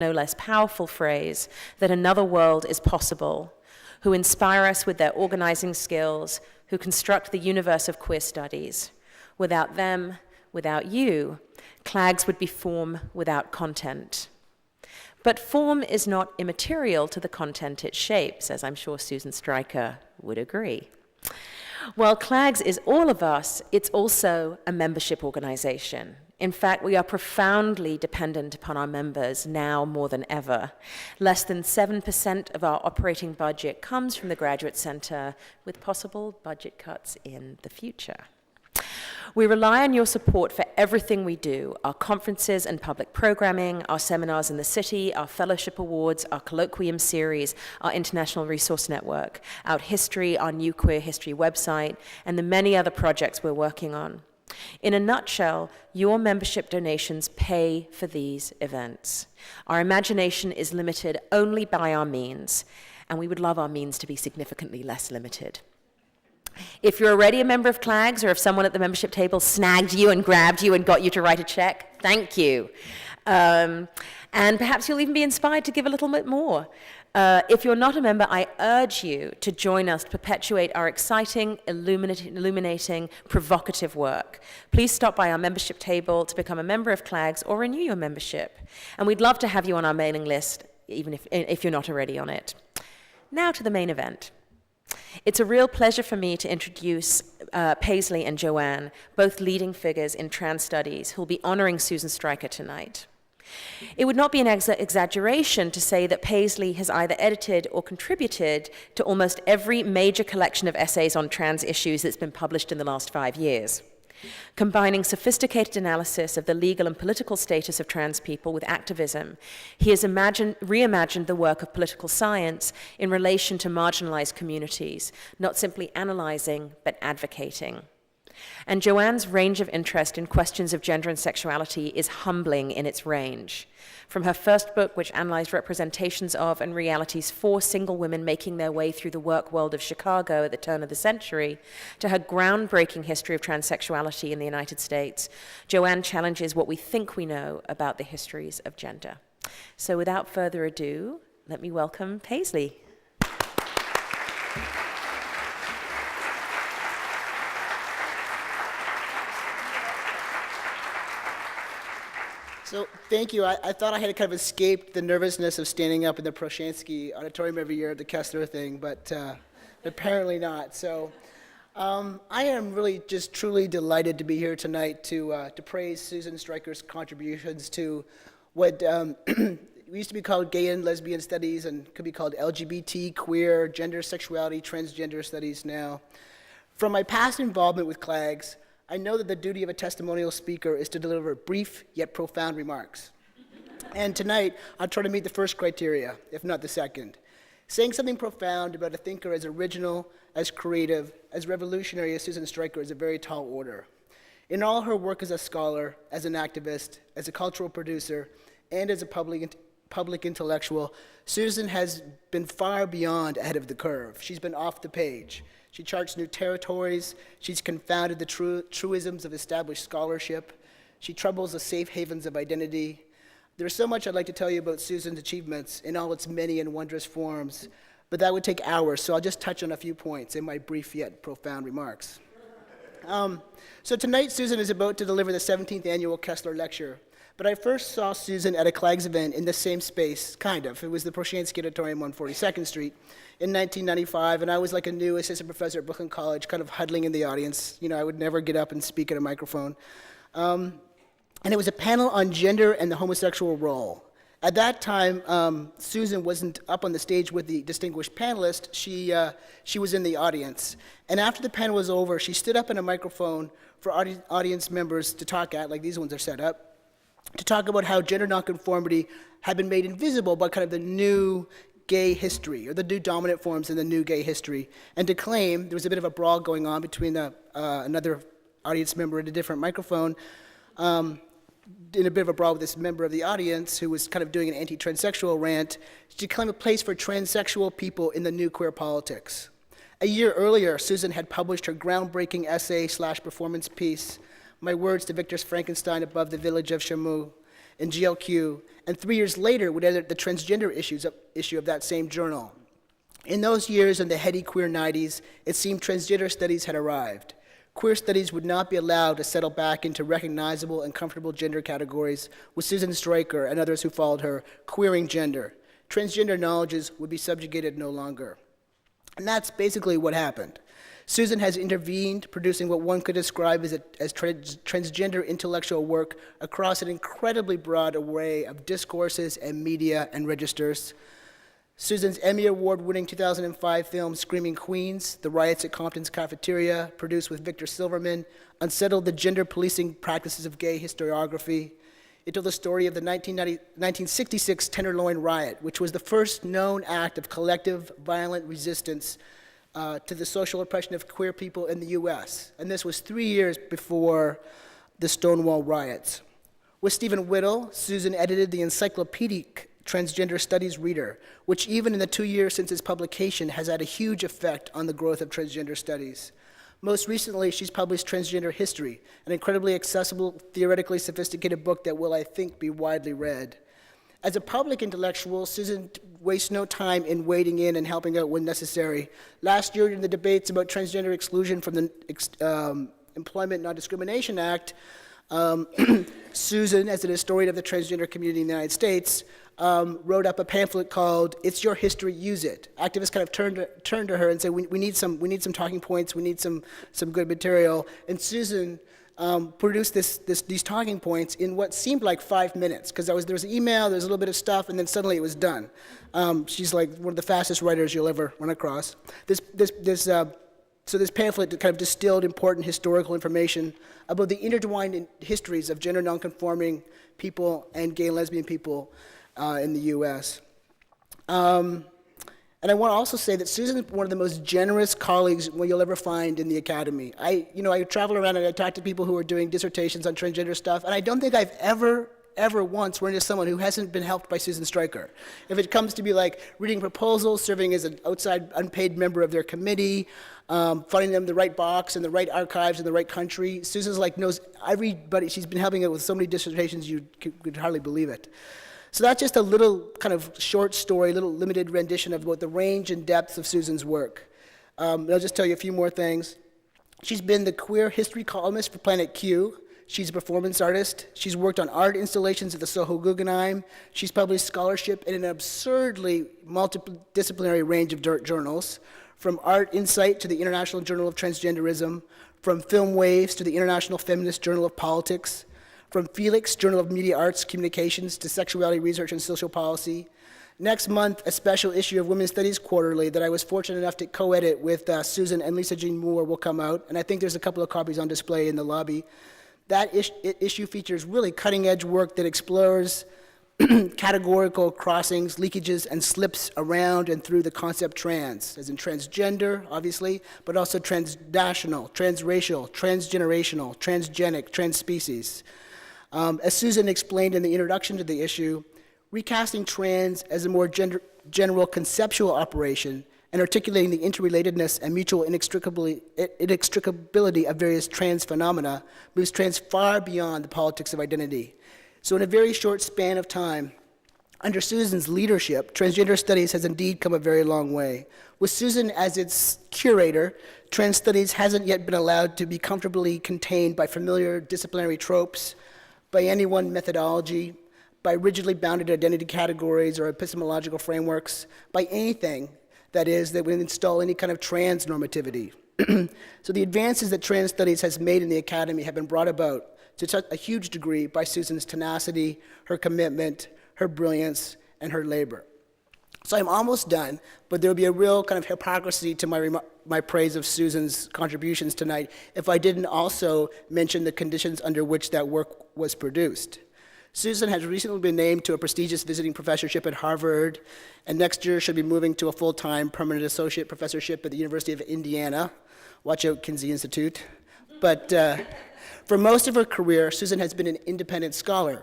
no less powerful phrase, that another world is possible, who inspire us with their organizing skills, who construct the universe of queer studies. Without them, without you, CLAGS would be form without content. But form is not immaterial to the content it shapes, as I'm sure Susan Stryker would agree. While CLAGS is all of us, it's also a membership organization. In fact, we are profoundly dependent upon our members now more than ever. Less than 7% of our operating budget comes from the Graduate Center, with possible budget cuts in the future. We rely on your support for everything we do, our conferences and public programming, our seminars in the city, our fellowship awards, our colloquium series, our international resource network, Out History, our new queer history website, and the many other projects we're working on. In a nutshell, your membership donations pay for these events. Our imagination is limited only by our means, and we would love our means to be significantly less limited. If you're already a member of CLAGS, or if someone at the membership table snagged you and grabbed you and got you to write a check, thank you. And perhaps you'll even be inspired to give a little bit more. If you're not a member, I urge you to join us to perpetuate our exciting, illuminating, provocative work. Please stop by our membership table to become a member of CLAGS or renew your membership. And we'd love to have you on our mailing list, even if you're not already on it. Now to the main event. It's a real pleasure for me to introduce Paisley and Joanne, both leading figures in trans studies, who'll be honoring Susan Stryker tonight. It would not be an exaggeration to say that Paisley has either edited or contributed to almost every major collection of essays on trans issues that's been published in the last 5 years. Combining sophisticated analysis of the legal and political status of trans people with activism, he has reimagined the work of political science in relation to marginalized communities, not simply analyzing, but advocating. And Joanne's range of interest in questions of gender and sexuality is humbling in its range. From her first book, which analyzed representations of and realities for single women making their way through the work world of Chicago at the turn of the century, to her groundbreaking history of transsexuality in the United States, Joanne challenges what we think we know about the histories of gender. So without further ado, let me welcome Paisley. So thank you. I thought I had kind of escaped the nervousness of standing up in the Proshansky Auditorium every year at the Kessler thing, but apparently not. So I am really just truly delighted to be here tonight to praise Susan Stryker's contributions to what used to be called gay and lesbian studies and could be called LGBT, queer, gender, sexuality, transgender studies now. From my past involvement with CLAGS, I know that the duty of a testimonial speaker is to deliver brief yet profound remarks. And tonight, I'll try to meet the first criteria, if not the second. Saying something profound about a thinker as original, as creative, as revolutionary as Susan Stryker is a very tall order. In all her work as a scholar, as an activist, as a cultural producer, and as a public intellectual, Susan has been far beyond ahead of the curve. She's been off the page. She charts new territories. She's confounded the truisms of established scholarship. She troubles the safe havens of identity. There's so much I'd like to tell you about Susan's achievements in all its many and wondrous forms, but that would take hours, so I'll just touch on a few points in my brief yet profound remarks. So tonight, Susan is about to deliver the 17th annual Kessler Lecture, but I first saw Susan at a CLAGS event in the same space, kind of. It was the Proshansky Auditorium on 42nd Street in 1995, and I was like a new assistant professor at Brooklyn College, kind of huddling in the audience. You know, I would never get up and speak at a microphone. And it was a panel on gender and the homosexual role. At that time, Susan wasn't up on the stage with the distinguished panelist. She was in the audience. And after the panel was over, she stood up in a microphone for audience members to talk at, like these ones are set up, to talk about how gender nonconformity had been made invisible by kind of the new gay history, or the new dominant forms in the new gay history, and to claim there was a bit of a brawl going on between another audience member at a different microphone, in a bit of a brawl with this member of the audience who was kind of doing an anti-transsexual rant, to claim a place for transsexual people in the new queer politics. A year earlier, Susan had published her groundbreaking essay/performance piece, My Words to Victor's Frankenstein Above the Village of Shamu. in GLQ, and 3 years later would edit the transgender issue of that same journal. In those years, in the heady queer 90s, it seemed transgender studies had arrived. Queer studies would not be allowed to settle back into recognizable and comfortable gender categories, with Susan Stryker and others who followed her queering gender. Transgender knowledges would be subjugated no longer. And that's basically what happened. Susan has intervened, producing what one could describe as transgender intellectual work across an incredibly broad array of discourses and media and registers. Susan's Emmy Award-winning 2005 film Screaming Queens, The Riots at Compton's Cafeteria, produced with Victor Silverman, unsettled the gender policing practices of gay historiography. It told the story of the 1966 Tenderloin Riot, which was the first known act of collective violent resistance to the social oppression of queer people in the US. And this was 3 years before the Stonewall riots. With Stephen Whittle, Susan edited the encyclopedic Transgender Studies Reader, which even in the 2 years since its publication has had a huge effect on the growth of transgender studies. Most recently, she's published Transgender History, an incredibly accessible, theoretically sophisticated book that will, I think, be widely read. As a public intellectual, Susan wastes no time in wading in and helping out when necessary. Last year, in the debates about transgender exclusion from the Employment Non-Discrimination Act, Susan, as an historian of the transgender community in the United States, wrote up a pamphlet called "It's Your History, Use It." Activists kind of turned to her and said, "We need some talking points. We need some good material." And Susan produced these talking points in what seemed like 5 minutes, because there was an email, there was a little bit of stuff, and then suddenly it was done. She's like one of the fastest writers you'll ever run across. So this pamphlet kind of distilled important historical information about the intertwined histories of gender nonconforming people and gay and lesbian people in the U.S. And I want to also say that Susan is one of the most generous colleagues you'll ever find in the academy. I travel around and I talk to people who are doing dissertations on transgender stuff, and I don't think I've ever once run into someone who hasn't been helped by Susan Stryker. If it comes to be like reading proposals, serving as an outside unpaid member of their committee, finding them the right box and the right archives in the right country, Susan's like knows everybody. She's been helping out with so many dissertations you could hardly believe it. So that's just a little kind of short story, little limited rendition of what the range and depth of Susan's work. I'll just tell you a few more things. She's been the queer history columnist for Planet Q. She's a performance artist. She's worked on art installations at the Soho Guggenheim. She's published scholarship in an absurdly multidisciplinary range of journals, from Art Insight to the International Journal of Transgenderism, from Film Waves to the International Feminist Journal of Politics, from Felix, Journal of Media Arts Communications, to Sexuality Research and Social Policy. Next month, a special issue of Women's Studies Quarterly that I was fortunate enough to co-edit with Susan and Lisa Jean Moore will come out, and I think there's a couple of copies on display in the lobby. That issue features really cutting-edge work that explores categorical crossings, leakages, and slips around and through the concept trans, as in transgender, obviously, but also transnational, transracial, transgenerational, transgenic, transspecies. As Susan explained in the introduction to the issue, recasting trans as a more general conceptual operation and articulating the interrelatedness and mutual inextricability of various trans phenomena moves trans far beyond the politics of identity. So in a very short span of time, under Susan's leadership, transgender studies has indeed come a very long way. With Susan as its curator, trans studies hasn't yet been allowed to be comfortably contained by familiar disciplinary tropes, by any one methodology, by rigidly bounded identity categories or epistemological frameworks, by anything that would install any kind of trans normativity. So the advances that trans studies has made in the academy have been brought about to such a huge degree by Susan's tenacity, her commitment, her brilliance, and her labor. So I'm almost done, but there will be a real kind of hypocrisy to my praise of Susan's contributions tonight if I didn't also mention the conditions under which that work was produced. Susan has recently been named to a prestigious visiting professorship at Harvard, and next year she'll be moving to a full-time permanent associate professorship at the University of Indiana. Watch out, Kinsey Institute. But for most of her career, Susan has been an independent scholar.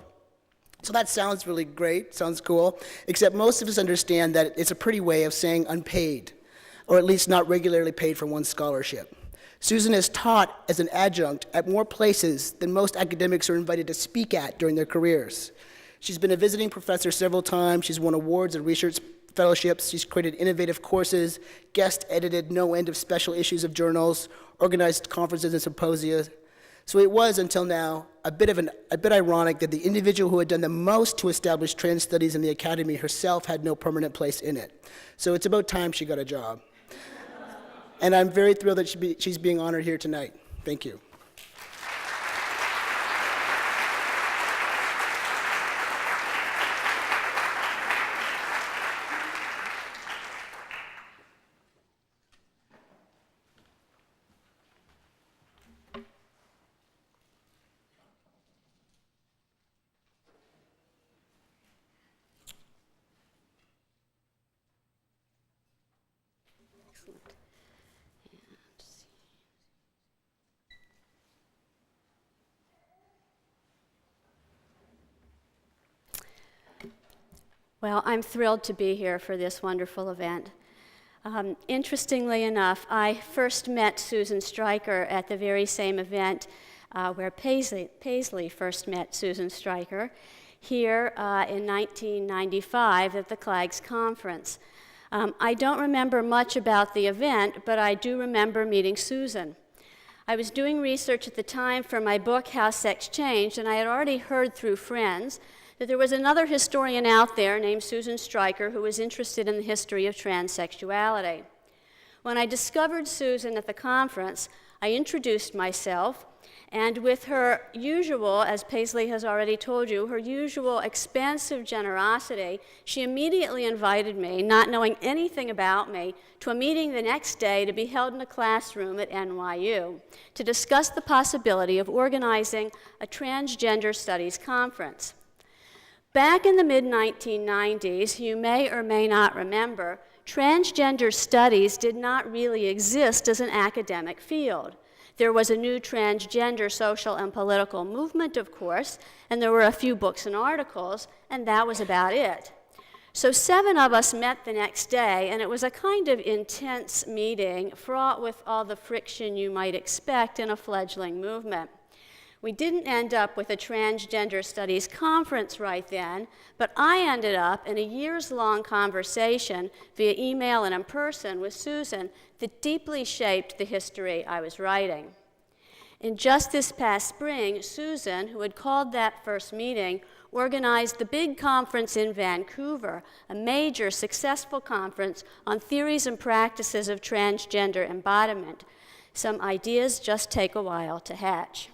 So that sounds really great, sounds cool, except most of us understand that it's a pretty way of saying unpaid, or at least not regularly paid for one's scholarship. Susan has taught as an adjunct at more places than most academics are invited to speak at during their careers. She's been a visiting professor several times. She's won awards and research fellowships. She's created innovative courses, guest edited no end of special issues of journals, organized conferences and symposia. So it was, until now, a bit ironic that the individual who had done the most to establish trans studies in the academy herself had no permanent place in it. So it's about time she got a job. And I'm very thrilled that she's being honored here tonight. Thank you. Well, I'm thrilled to be here for this wonderful event. Interestingly enough, I first met Susan Stryker at the very same event where Paisley first met Susan Stryker, here in 1995 at the CLAGS conference. I don't remember much about the event, but I do remember meeting Susan. I was doing research at the time for my book, How Sex Changed, and I had already heard through friends that there was another historian out there named Susan Stryker who was interested in the history of transsexuality. When I discovered Susan at the conference, I introduced myself, and with her usual, as Paisley has already told you, her usual expansive generosity, she immediately invited me, not knowing anything about me, to a meeting the next day to be held in a classroom at NYU to discuss the possibility of organizing a transgender studies conference. Back in the mid-1990s, you may or may not remember, transgender studies did not really exist as an academic field. There was a new transgender social and political movement, of course, and there were a few books and articles, and that was about it. So 7 of us met the next day, and it was a kind of intense meeting, fraught with all the friction you might expect in a fledgling movement. We didn't end up with a transgender studies conference right then, but I ended up in a years-long conversation via email and in person with Susan that deeply shaped the history I was writing. In just this past spring, Susan, who had called that first meeting, organized the big conference in Vancouver, a major successful conference on theories and practices of transgender embodiment. Some ideas just take a while to hatch.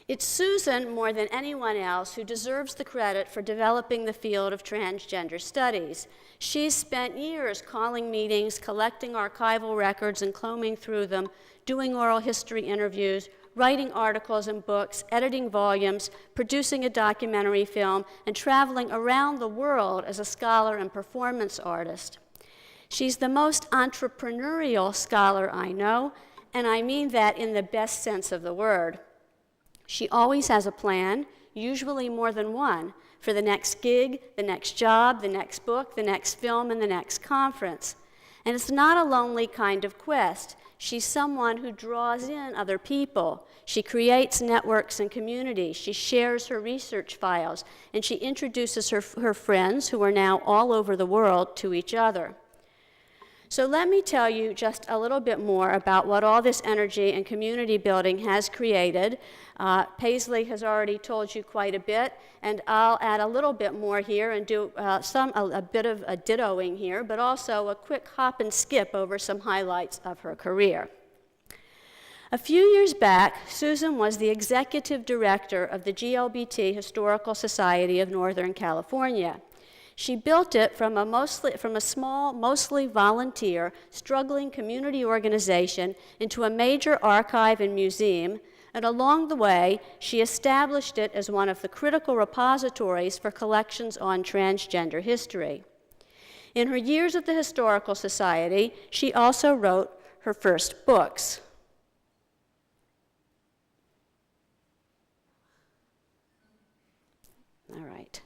It's Susan, more than anyone else, who deserves the credit for developing the field of transgender studies. She's spent years calling meetings, collecting archival records and combing through them, doing oral history interviews, writing articles and books, editing volumes, producing a documentary film, and traveling around the world as a scholar and performance artist. She's the most entrepreneurial scholar I know, and I mean that in the best sense of the word. She always has a plan, usually more than one, for the next gig, the next job, the next book, the next film, and the next conference. And it's not a lonely kind of quest. She's someone who draws in other people. She creates networks and communities. She shares her research files, and she introduces her friends, who are now all over the world, to each other. So let me tell you just a little bit more about what all this energy and community building has created. Paisley has already told you quite a bit, and I'll add a little bit more here and do a bit of a dittoing here, but also a quick hop and skip over some highlights of her career. A few years back, Susan was the executive director of the GLBT Historical Society of Northern California. She built it from a small, mostly volunteer, struggling community organization into a major archive and museum, and along the way, she established it as one of the critical repositories for collections on transgender history. In her years at the Historical Society, she also wrote her first books. All right.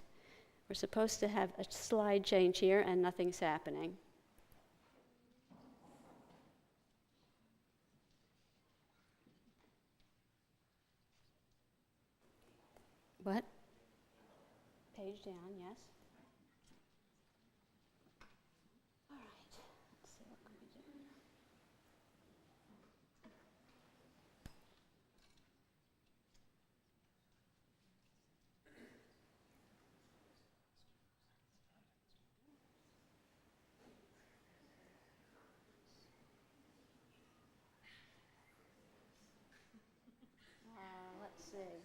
We're supposed to have a slide change here, and nothing's happening. What? page down, yes. All right, let's see what can we do. Let's see.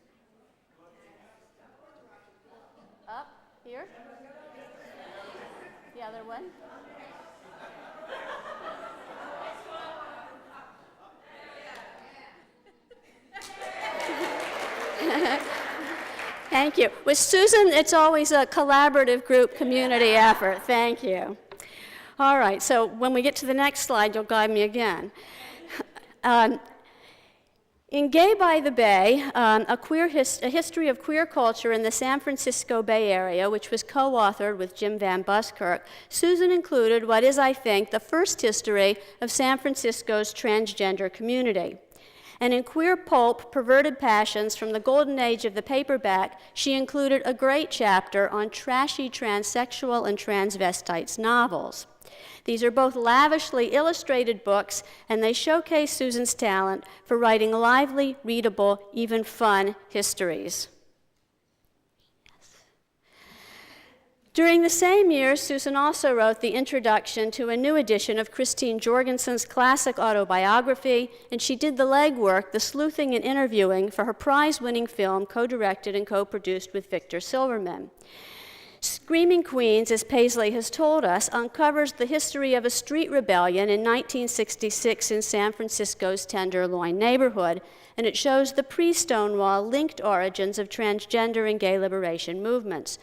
Up here. The other one. Thank you. With Susan, it's always a collaborative group community effort. Thank you. All right, so when we get to the next slide, you'll guide me again. In Gay by the Bay, a history of queer culture in the San Francisco Bay Area, which was co-authored with Jim Van Buskirk, Susan included what is, I think, the first history of San Francisco's transgender community. And in Queer Pulp, Perverted Passions from the Golden Age of the Paperback, she included a great chapter on trashy transsexual and transvestites novels. These are both lavishly illustrated books, and they showcase Susan's talent for writing lively, readable, even fun histories. During the same year, Susan also wrote the introduction to a new edition of Christine Jorgensen's classic autobiography, and she did the legwork, the sleuthing and interviewing, for her prize-winning film, co-directed and co-produced with Victor Silverman. Screaming Queens, as Paisley has told us, uncovers the history of a street rebellion in 1966 in San Francisco's Tenderloin neighborhood, and it shows the pre-Stonewall linked origins of transgender and gay liberation movements.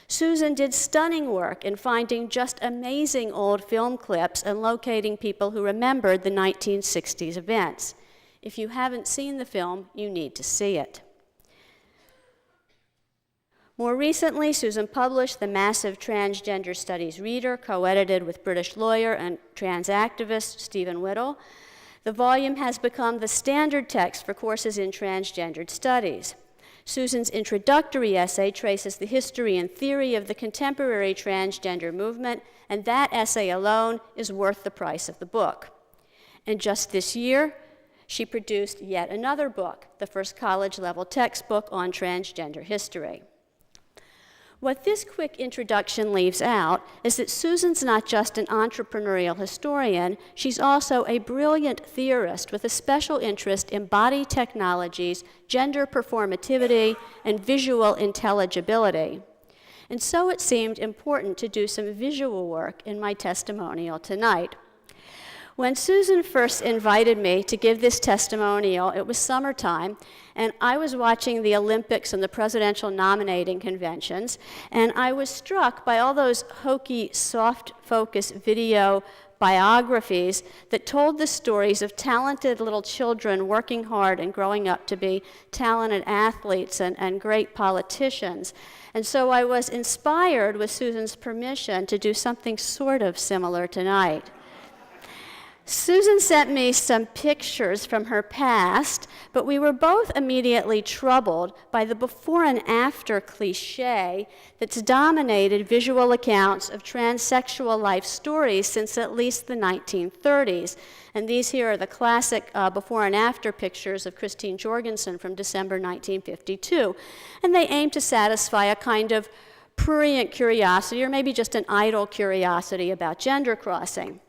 Susan did stunning work in finding just amazing old film clips and locating people who remembered the 1960s events. If you haven't seen the film, you need to see it. More recently, Susan published the massive Transgender Studies Reader, co-edited with British lawyer and trans activist Stephen Whittle. The volume has become the standard text for courses in transgendered studies. Susan's introductory essay traces the history and theory of the contemporary transgender movement, and that essay alone is worth the price of the book. And just this year, she produced yet another book, the first college-level textbook on transgender history. What this quick introduction leaves out is that Susan's not just an entrepreneurial historian, she's also a brilliant theorist with a special interest in body technologies, gender performativity, and visual intelligibility. And so it seemed important to do some visual work in my testimonial tonight. When Susan first invited me to give this testimonial, it was summertime, and I was watching the Olympics and the presidential nominating conventions, and I was struck by all those hokey, soft-focus video biographies that told the stories of talented little children working hard and growing up to be talented athletes and great politicians. And so I was inspired, with Susan's permission, to do something sort of similar tonight. Susan sent me some pictures from her past, but we were both immediately troubled by the before and after cliche that's dominated visual accounts of transsexual life stories since at least the 1930s. And these here are the classic before and after pictures of Christine Jorgensen from December 1952. And they aim to satisfy a kind of prurient curiosity, or maybe just an idle curiosity about gender crossing.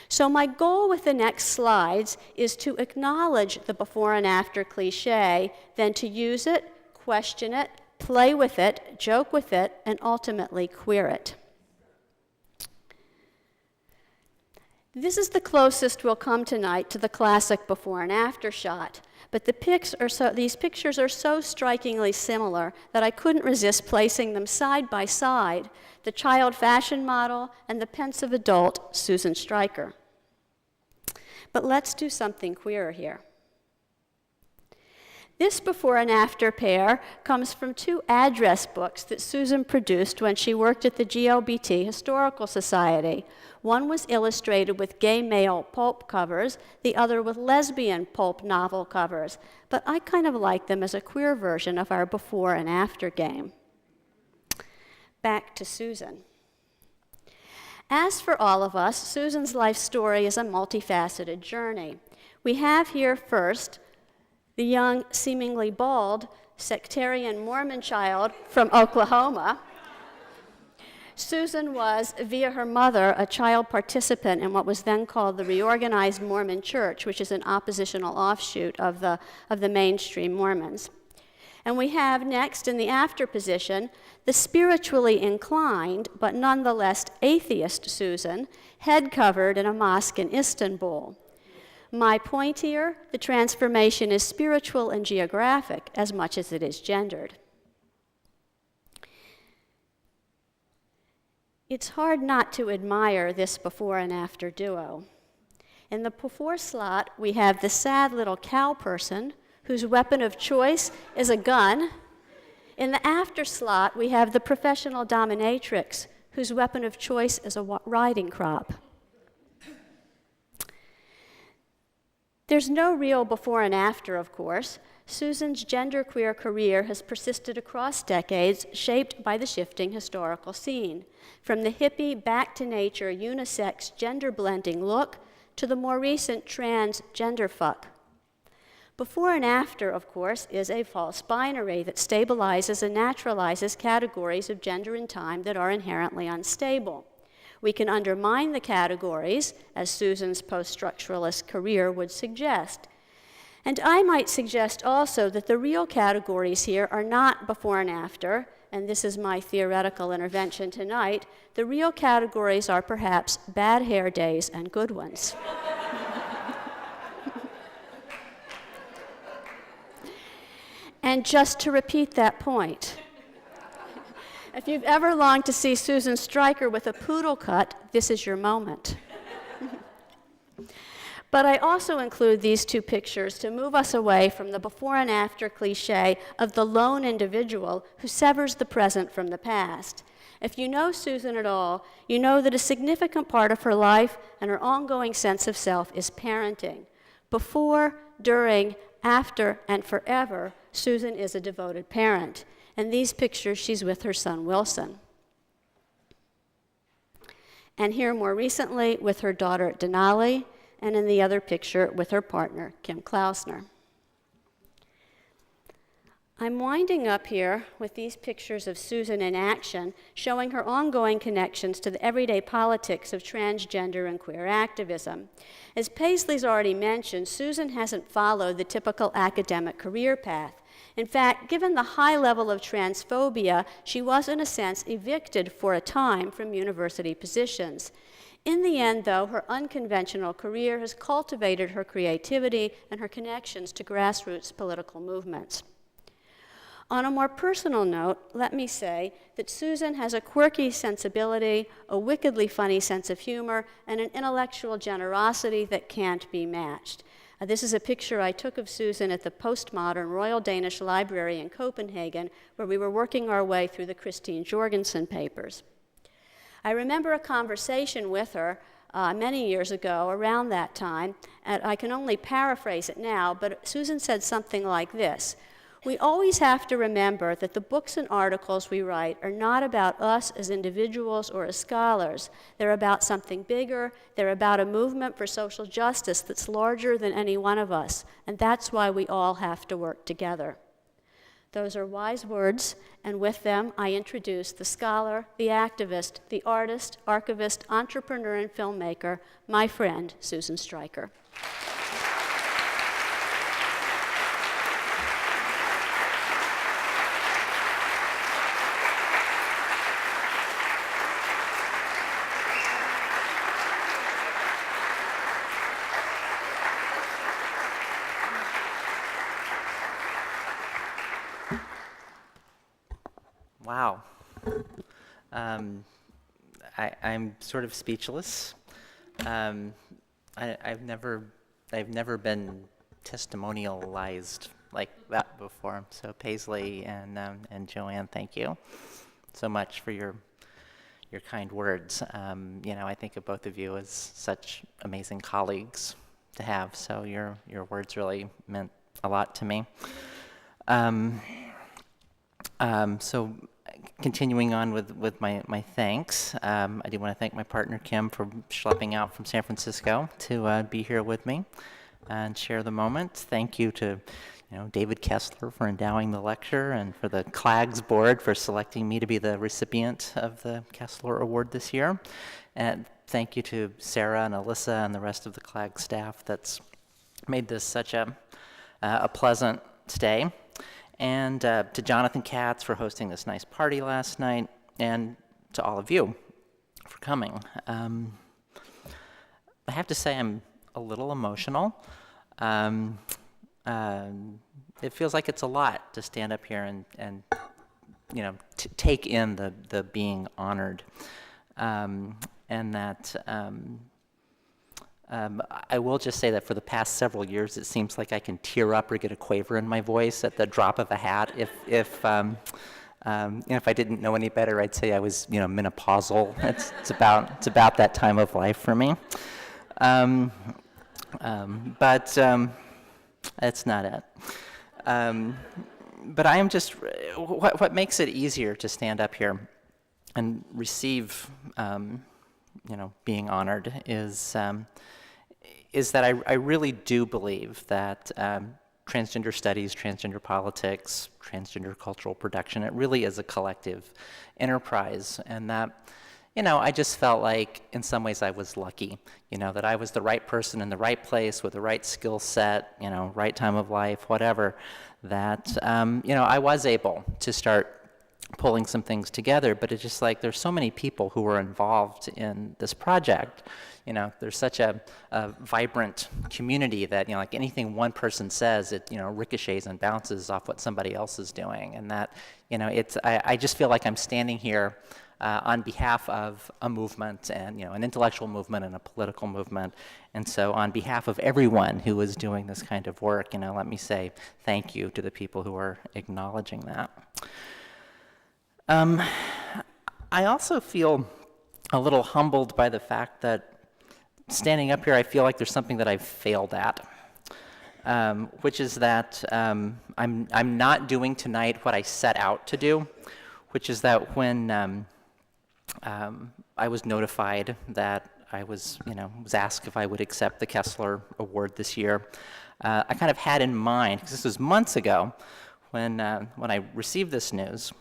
So my goal with the next slides is to acknowledge the before and after cliche, then to use it, question it, play with it, joke with it, and ultimately queer it. This is the closest we'll come tonight to the classic before and after shot, but these pictures are so strikingly similar that I couldn't resist placing them side by side, the child fashion model and the pensive adult Susan Stryker. But let's do something queerer here. This before and after pair comes from two address books that Susan produced when she worked at the GLBT Historical Society. One was illustrated with gay male pulp covers, the other with lesbian pulp novel covers, but I kind of like them as a queer version of our before and after game. Back to Susan. As for all of us, Susan's life story is a multifaceted journey. We have here first the young, seemingly bald, sectarian Mormon child from Oklahoma. Susan was, via her mother, a child participant in what was then called the Reorganized Mormon Church, which is an oppositional offshoot of the mainstream Mormons. And we have next, in the after position, the spiritually inclined, but nonetheless atheist Susan, head covered in a mosque in Istanbul. My point here, the transformation is spiritual and geographic as much as it is gendered. It's hard not to admire this before and after duo. In the before slot, we have the sad little cow person whose weapon of choice is a gun. In the after slot, we have the professional dominatrix whose weapon of choice is a riding crop. There's no real before and after, of course. Susan's genderqueer career has persisted across decades, shaped by the shifting historical scene, from the hippie back-to-nature unisex gender-blending look to the more recent trans genderfuck. Before and after, of course, is a false binary that stabilizes and naturalizes categories of gender and time that are inherently unstable. We can undermine the categories, as Susan's post-structuralist career would suggest. And I might suggest also that the real categories here are not before and after, and this is my theoretical intervention tonight. The real categories are perhaps bad hair days and good ones. And just to repeat that point, if you've ever longed to see Susan Stryker with a poodle cut, this is your moment. But I also include these two pictures to move us away from the before and after cliche of the lone individual who severs the present from the past. If you know Susan at all, you know that a significant part of her life and her ongoing sense of self is parenting. Before, during, after, and forever, Susan is a devoted parent. In these pictures, she's with her son, Wilson. And here more recently with her daughter, Denali, and in the other picture with her partner, Kim Klausner. I'm winding up here with these pictures of Susan in action, showing her ongoing connections to the everyday politics of transgender and queer activism. As Paisley's already mentioned, Susan hasn't followed the typical academic career path. In fact, given the high level of transphobia, she was, in a sense, evicted for a time from university positions. In the end, though, her unconventional career has cultivated her creativity and her connections to grassroots political movements. On a more personal note, let me say that Susan has a quirky sensibility, a wickedly funny sense of humor, and an intellectual generosity that can't be matched. This is a picture I took of Susan at the postmodern Royal Danish Library in Copenhagen, where we were working our way through the Christine Jorgensen papers. I remember a conversation with her many years ago around that time, and I can only paraphrase it now, but Susan said something like this: "We always have to remember that the books and articles we write are not about us as individuals or as scholars. They're about something bigger. They're about a movement for social justice that's larger than any one of us, and that's why we all have to work together." Those are wise words, and with them I introduce the scholar, the activist, the artist, archivist, entrepreneur, and filmmaker, my friend, Susan Stryker. Wow. I'm sort of speechless. I've never been testimonialized like that before. So Paisley and Joanne, thank you so much for your kind words. I think of both of you as such amazing colleagues to have. So your words really meant a lot to me. So continuing on with my thanks, I do want to thank my partner Kim for schlepping out from San Francisco to be here with me and share the moment. Thank you to David Kessler for endowing the lecture, and for the CLAGS board for selecting me to be the recipient of the Kesller Award this year. And thank you to Sarah and Alyssa and the rest of the CLAGS staff that's made this such a pleasant stay. And to Jonathan Katz for hosting this nice party last night, and to all of you for coming. I have to say I'm a little emotional. It feels like it's a lot to stand up here and take in the being honored, and that I will just say that for the past several years, it seems like I can tear up or get a quaver in my voice at the drop of a hat. If I didn't know any better, I'd say I was menopausal. It's about that time of life for me. But that's not it. But I am just, what makes it easier to stand up here and receive, being honored is that I really do believe that transgender studies, transgender politics, transgender cultural production, it really is a collective enterprise, and that I just felt like in some ways I was lucky, that I was the right person in the right place with the right skill set, right time of life, whatever, that, I was able to start pulling some things together. But it's just like there's so many people who were involved in this project. There's such a vibrant community that, like anything one person says, it, ricochets and bounces off what somebody else is doing. And that, I just feel like I'm standing here on behalf of a movement, and an intellectual movement and a political movement. And so on behalf of everyone who is doing this kind of work, let me say thank you to the people who are acknowledging that. I also feel a little humbled by the fact that standing up here, I feel like there's something that I've failed at, which is that I'm not doing tonight what I set out to do, which is that when I was notified that I was asked if I would accept the Kesller Award this year, I kind of had in mind, because this was months ago, when I received this news,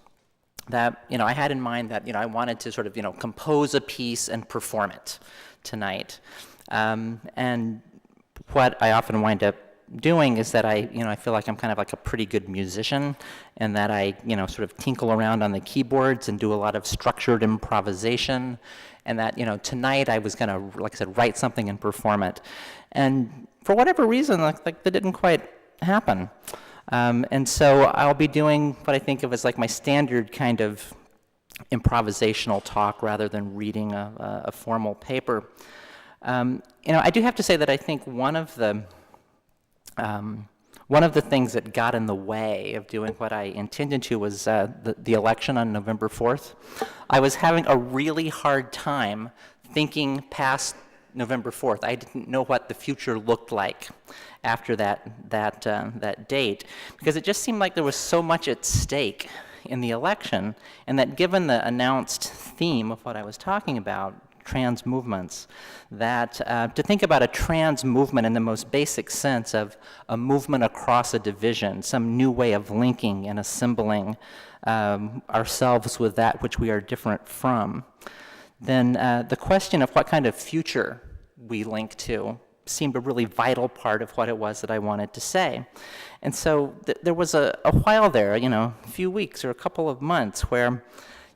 that I had in mind that I wanted to sort of compose a piece and perform it tonight, and what I often wind up doing is that I feel like I'm kind of like a pretty good musician, and that I sort of tinkle around on the keyboards and do a lot of structured improvisation, and that tonight I was gonna, like I said, write something and perform it, and for whatever reason, like that didn't quite happen. And so I'll be doing what I think of as like my standard kind of improvisational talk rather than reading a formal paper. I do have to say that I think one of the things that got in the way of doing what I intended to was the election on November 4th. I was having a really hard time thinking past November 4th. I didn't know what the future looked like after that date, because it just seemed like there was so much at stake in the election, and that given the announced theme of what I was talking about, trans movements, that to think about a trans movement in the most basic sense of a movement across a division, some new way of linking and assembling ourselves with that which we are different from, then the question of what kind of future we link to seemed a really vital part of what it was that I wanted to say. And so there was a while there, a few weeks or a couple of months where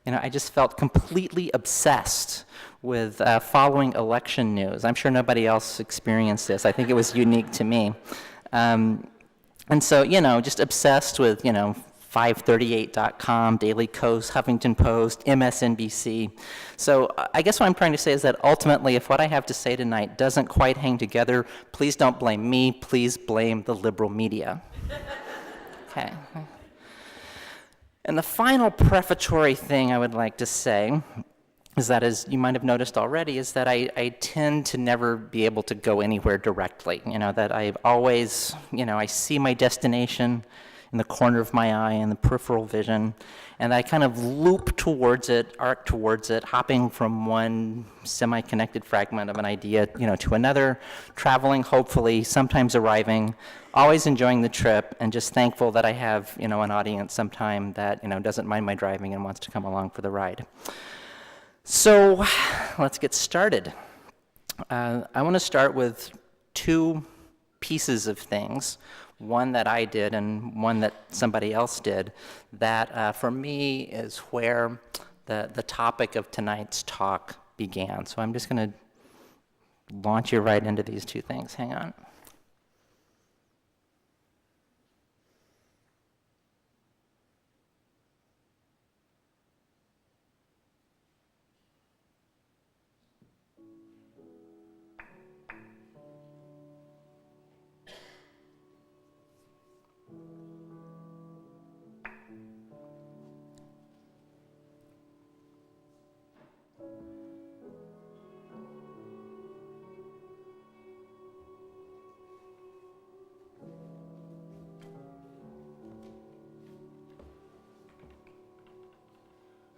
I just felt completely obsessed with following election news. I'm sure nobody else experienced this. I think it was unique to me. And so, just obsessed with, 538.com, Daily Kos, Huffington Post, MSNBC. So I guess what I'm trying to say is that ultimately, if what I have to say tonight doesn't quite hang together, please don't blame me, please blame the liberal media. Okay. And the final prefatory thing I would like to say is that, as you might have noticed already, is that I tend to never be able to go anywhere directly. That I've always, I see my destination in the corner of my eye and the peripheral vision. And I kind of loop towards it, arc towards it, hopping from one semi-connected fragment of an idea, to another, traveling, hopefully, sometimes arriving, always enjoying the trip, and just thankful that I have, an audience sometime that, doesn't mind my driving and wants to come along for the ride. So let's get started. I want to start with two pieces of things, one that I did and one that somebody else did, that for me is where the topic of tonight's talk began. So I'm just going to launch you right into these two things. Hang on.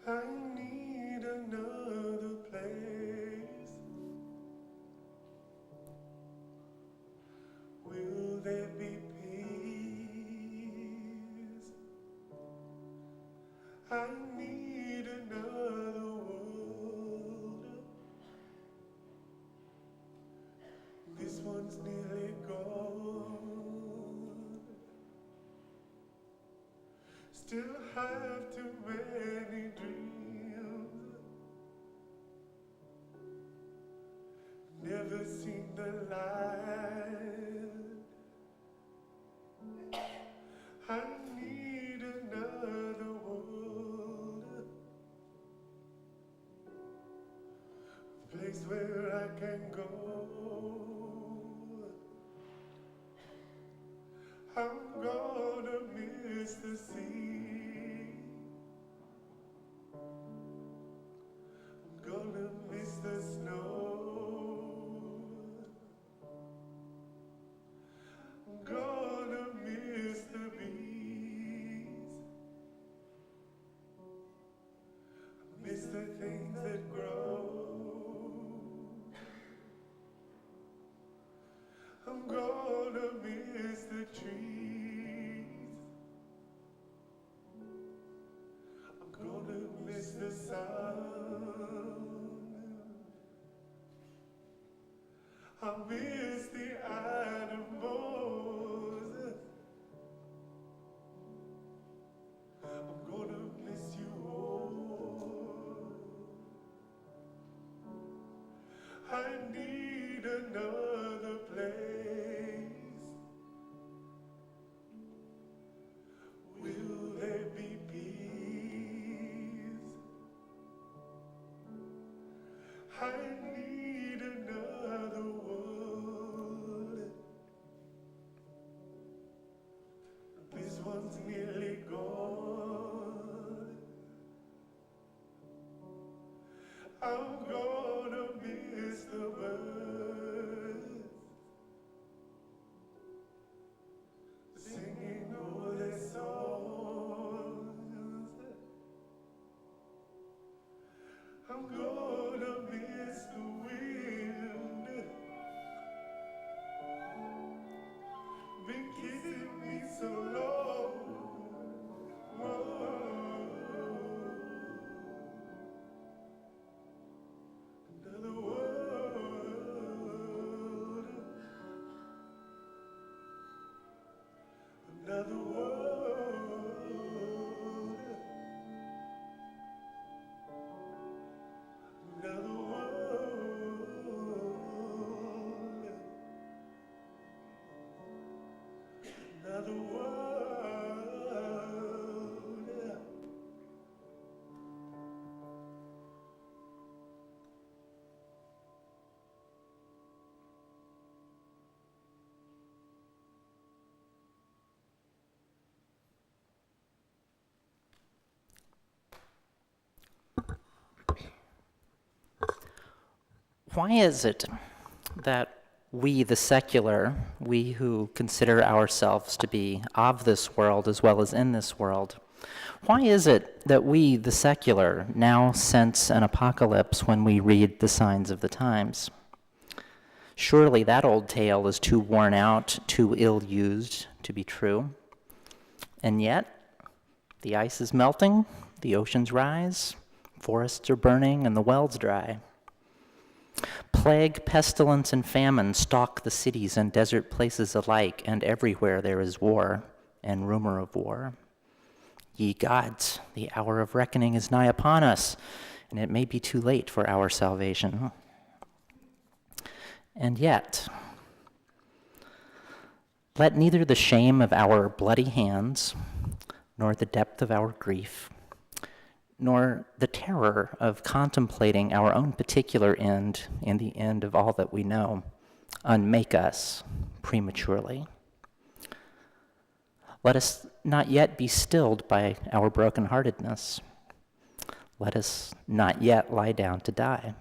I need another place. Will there be peace? I need another world. This one's nearly gone. Still have too many dreams. Never seen the light. I need another world. A place where I can go. I'm gonna miss the sea. I'm gonna miss the snow. I'm gonna miss the bees. I miss the things that grow. I'm gonna miss the trees. I'm gonna miss the sun. I miss the animals. I'm gonna miss you all. I need another place. Will there be peace? I need another world. This one's nearly gone. I'm gonna miss the birds singing all their songs. I'm gonna miss the wind, been kissing me so long. Whoa. Another world, another world, another world, another world. Why is it that we, the secular, we who consider ourselves to be of this world as well as in this world, why is it that we, the secular, now sense an apocalypse when we read the signs of the times? Surely that old tale is too worn out, too ill-used to be true. And yet, the ice is melting, the oceans rise, forests are burning, and the wells dry. Plague, pestilence, and famine stalk the cities and desert places alike, and everywhere there is war and rumor of war. Ye gods, the hour of reckoning is nigh upon us, and it may be too late for our salvation. And yet, let neither the shame of our bloody hands, nor the depth of our grief, nor the terror of contemplating our own particular end in the end of all that we know, unmake us prematurely. Let us not yet be stilled by our brokenheartedness. Let us not yet lie down to die.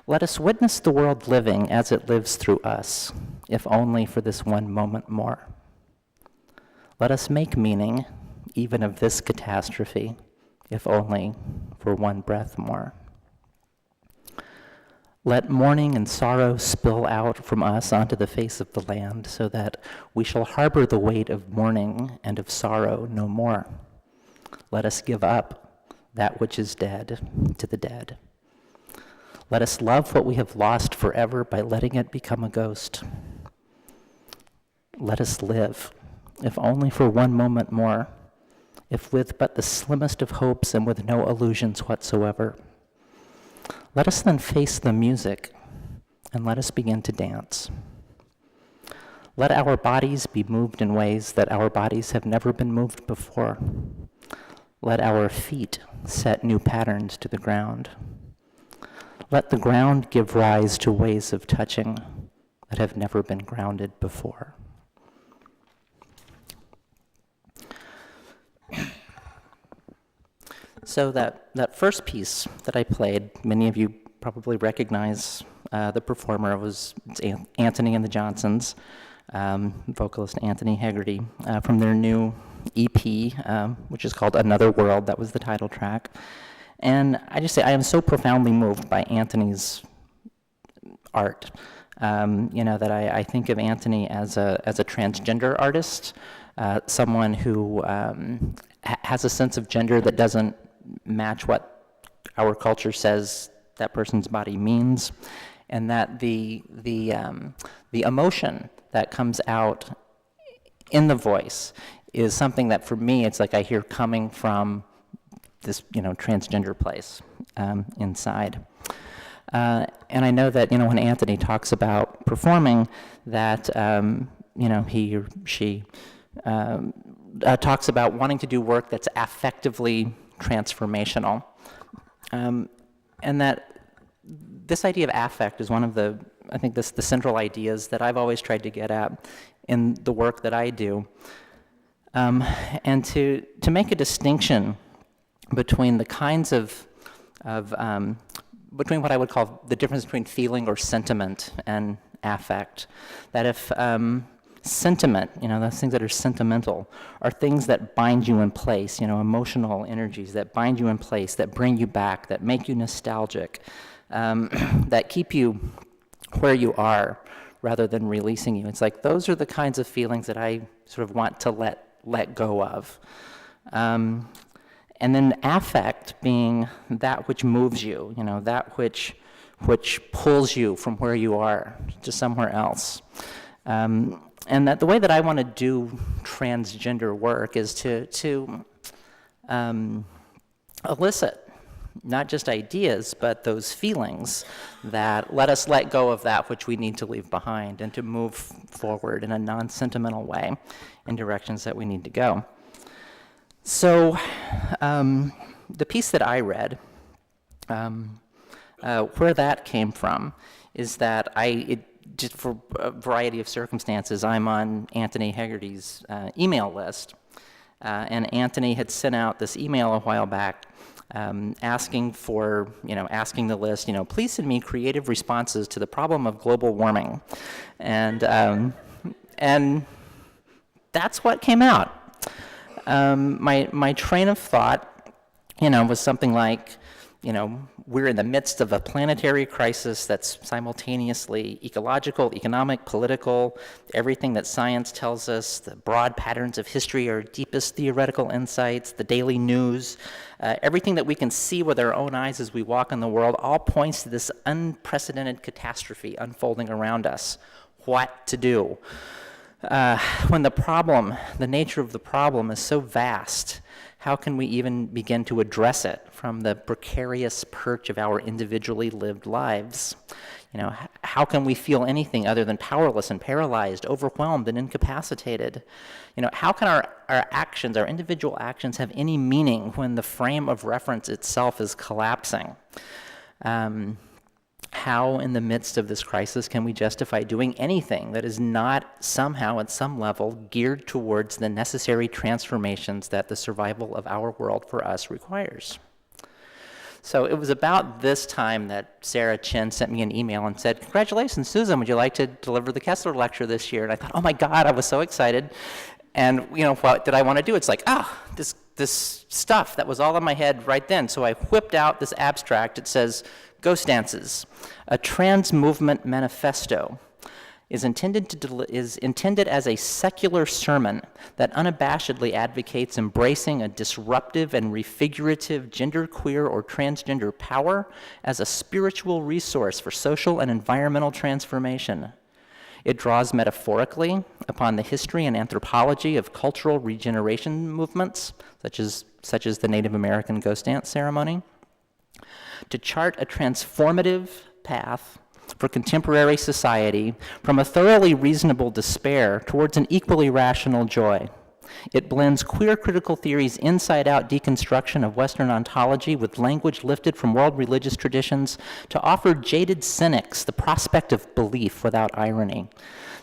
Let us witness the world living as it lives through us, if only for this one moment more. Let us make meaning, even of this catastrophe, if only for one breath more. Let mourning and sorrow spill out from us onto the face of the land, so that we shall harbor the weight of mourning and of sorrow no more. Let us give up that which is dead to the dead. Let us love what we have lost forever by letting it become a ghost. Let us live, if only for one moment more, if with but the slimmest of hopes and with no illusions whatsoever. Let us then face the music, and let us begin to dance. Let our bodies be moved in ways that our bodies have never been moved before. Let our feet set new patterns to the ground. Let the ground give rise to ways of touching that have never been grounded before. So that first piece that I played, many of you probably recognize the performer. It's Anthony and the Johnsons, vocalist Anthony Hegarty, from their new EP, which is called Another World. That was the title track. And I just say I am so profoundly moved by Anthony's art. That I think of Anthony as a transgender artist, someone who has a sense of gender that doesn't match what our culture says that person's body means, and that the emotion that comes out in the voice is something that for me it's like I hear coming from this transgender place inside. And I know that when Anthony talks about performing, that he or she talks about wanting to do work that's affectively transformational, and that this idea of affect is one of the central ideas that I've always tried to get at in the work that I do, and to make a distinction between the kinds of between what I would call the difference between feeling or sentiment and affect. That if sentiment, those things that are sentimental, are things that bind you in place, emotional energies that bind you in place, that bring you back, that make you nostalgic, that keep you where you are rather than releasing you. It's like those are the kinds of feelings that I sort of want to let go of. And then affect being that which moves you, that which pulls you from where you are to somewhere else. And that the way that I want to do transgender work is to elicit not just ideas, but those feelings that let us let go of that which we need to leave behind and to move forward in a non-sentimental way in directions that we need to go. So the piece that I read, where that came from is that just for a variety of circumstances, I'm on Anthony Hegarty's email list. And Anthony had sent out this email a while back asking the list, please send me creative responses to the problem of global warming. And that's what came out. My train of thought, was something like, we're in the midst of a planetary crisis that's simultaneously ecological, economic, political, everything that science tells us, the broad patterns of history, our deepest theoretical insights, the daily news, everything that we can see with our own eyes as we walk in the world all points to this unprecedented catastrophe unfolding around us. What to do? When the nature of the problem is so vast, how can we even begin to address it from the precarious perch of our individually lived lives? How can we feel anything other than powerless and paralyzed, overwhelmed and incapacitated? How can our actions, our individual actions, have any meaning when the frame of reference itself is collapsing? How, in the midst of this crisis, can we justify doing anything that is not somehow, at some level, geared towards the necessary transformations that the survival of our world for us requires? So it was about this time that Sarah Chin sent me an email and said, "Congratulations, Susan, would you like to deliver the Kessler Lecture this year?" And I thought, oh my God, I was so excited. And what did I want to do? It's like, this stuff that was all in my head right then. So I whipped out this abstract. It says, Ghost Dances, a Trans-movement Manifesto, is intended as a secular sermon that unabashedly advocates embracing a disruptive and refigurative genderqueer or transgender power as a spiritual resource for social and environmental transformation. It draws metaphorically upon the history and anthropology of cultural regeneration movements, such as the Native American ghost dance ceremony, to chart a transformative path for contemporary society from a thoroughly reasonable despair towards an equally rational joy. It blends queer critical theory's inside-out deconstruction of Western ontology with language lifted from world religious traditions to offer jaded cynics the prospect of belief without irony.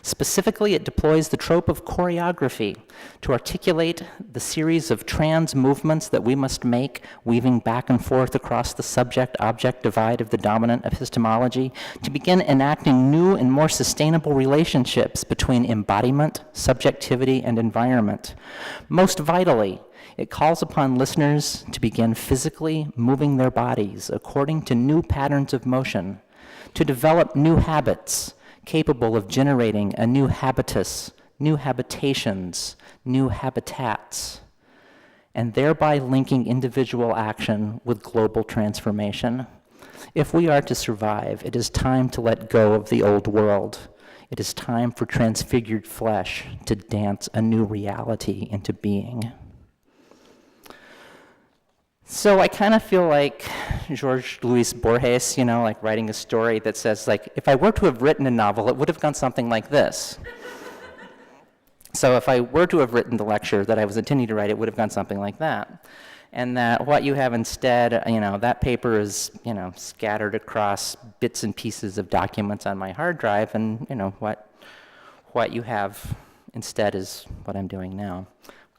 Specifically, it deploys the trope of choreography to articulate the series of trans movements that we must make, weaving back and forth across the subject-object divide of the dominant epistemology, to begin enacting new and more sustainable relationships between embodiment, subjectivity, and environment. Most vitally, it calls upon listeners to begin physically moving their bodies according to new patterns of motion, to develop new habits, capable of generating a new habitus, new habitations, new habitats, and thereby linking individual action with global transformation. If we are to survive, it is time to let go of the old world. It is time for transfigured flesh to dance a new reality into being. So I kind of feel like George Luis Borges, like writing a story that says, if I were to have written a novel, it would have gone something like this. So if I were to have written the lecture that I was intending to write, it would have gone something like that. And that what you have instead, that paper is, scattered across bits and pieces of documents on my hard drive, and, what you have instead is what I'm doing now,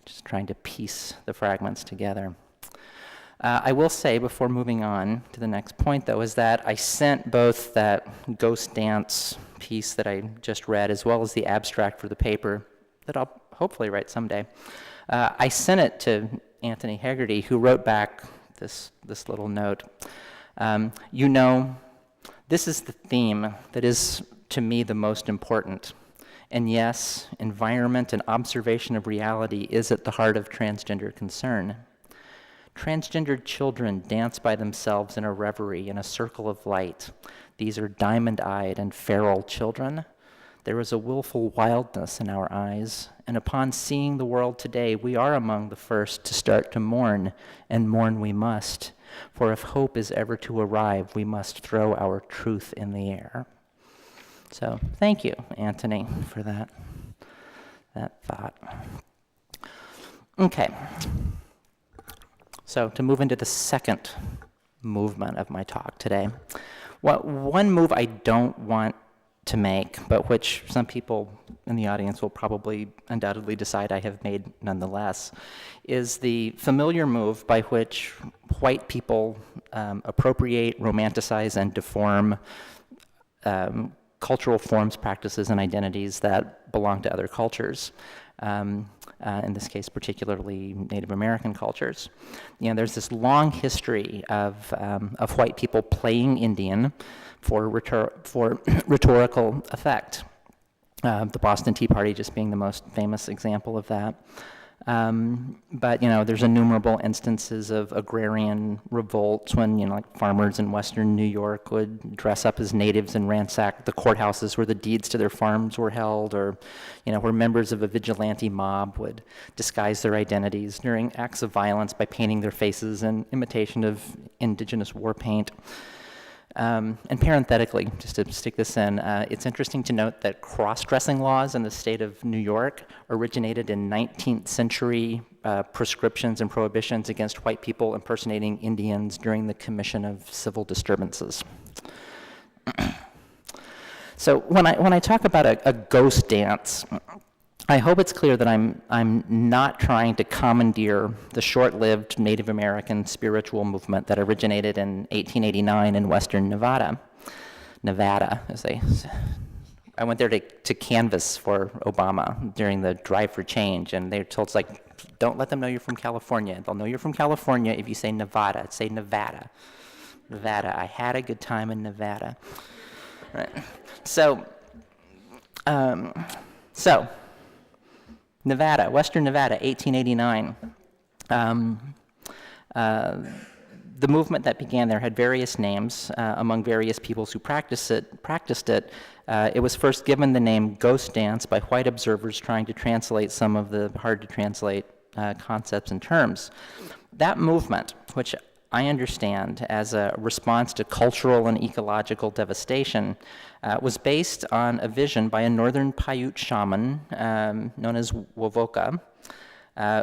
just trying to piece the fragments together. I will say, before moving on to the next point, though, is that I sent both that ghost dance piece that I just read, as well as the abstract for the paper that I'll hopefully write someday. I sent it to Anthony Hegarty, who wrote back this little note. This is the theme that is, to me, the most important. And yes, environment and observation of reality is at the heart of transgender concern. Transgendered children dance by themselves in a reverie, in a circle of light. These are diamond-eyed and feral children. There is a willful wildness in our eyes, and upon seeing the world today, we are among the first to start to mourn, and mourn we must. For if hope is ever to arrive, we must throw our truth in the air. So, thank you, Anthony, for that thought. Okay. So to move into the second movement of my talk today, one move I don't want to make, but which some people in the audience will probably undoubtedly decide I have made nonetheless, is the familiar move by which white people appropriate, romanticize, and deform cultural forms, practices, and identities that belong to other cultures. In this case, particularly Native American cultures. There's this long history of white people playing Indian for rhetorical effect. The Boston Tea Party just being the most famous example of that. But there's innumerable instances of agrarian revolts when like farmers in western New York would dress up as natives and ransack the courthouses where the deeds to their farms were held, or where members of a vigilante mob would disguise their identities during acts of violence by painting their faces in imitation of indigenous war paint. And parenthetically, just to stick this in, it's interesting to note that cross-dressing laws in the state of New York originated in 19th century prescriptions and prohibitions against white people impersonating Indians during the commission of civil disturbances. So when I talk about a ghost dance, I hope it's clear that I'm not trying to commandeer the short-lived Native American spiritual movement that originated in 1889 in western Nevada, as they say. I went there to canvass for Obama during the Drive for Change, and they were told, don't let them know you're from California. They'll know you're from California if you say Nevada. Say Nevada. Nevada. I had a good time in Nevada. Right. So, Nevada, Western Nevada, 1889. The movement that began there had various names among various peoples who practiced it. It was first given the name ghost dance by white observers trying to translate some of the hard-to-translate concepts and terms. That movement, which I understand as a response to cultural and ecological devastation, was based on a vision by a northern Paiute shaman known as Wovoka,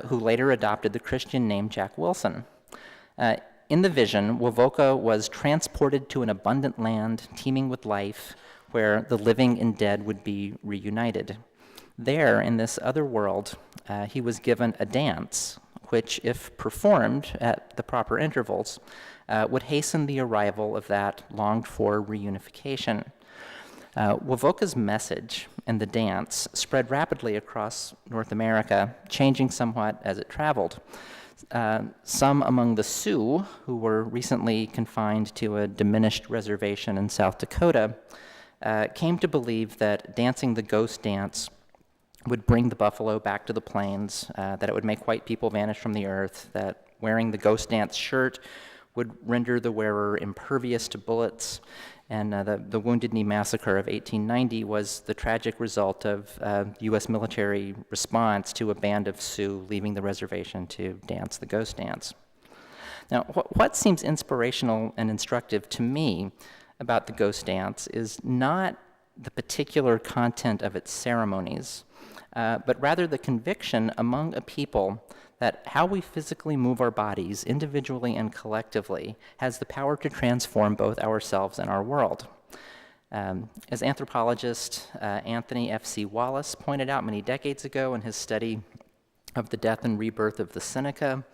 who later adopted the Christian name Jack Wilson. In the vision, Wovoka was transported to an abundant land teeming with life, where the living and dead would be reunited. There, in this other world, he was given a dance, which, if performed at the proper intervals, would hasten the arrival of that longed-for reunification. Wovoka's message and the dance spread rapidly across North America, changing somewhat as it traveled. Some among the Sioux, who were recently confined to a diminished reservation in South Dakota, came to believe that dancing the ghost dance would bring the buffalo back to the plains, that it would make white people vanish from the earth, that wearing the ghost dance shirt would render the wearer impervious to bullets, and the Wounded Knee Massacre of 1890 was the tragic result of U.S. military response to a band of Sioux leaving the reservation to dance the ghost dance. Now, what seems inspirational and instructive to me about the ghost dance is not the particular content of its ceremonies, but rather the conviction among a people that how we physically move our bodies, individually and collectively, has the power to transform both ourselves and our world. As anthropologist Anthony F.C. Wallace pointed out many decades ago in his study of the death and rebirth of the Seneca,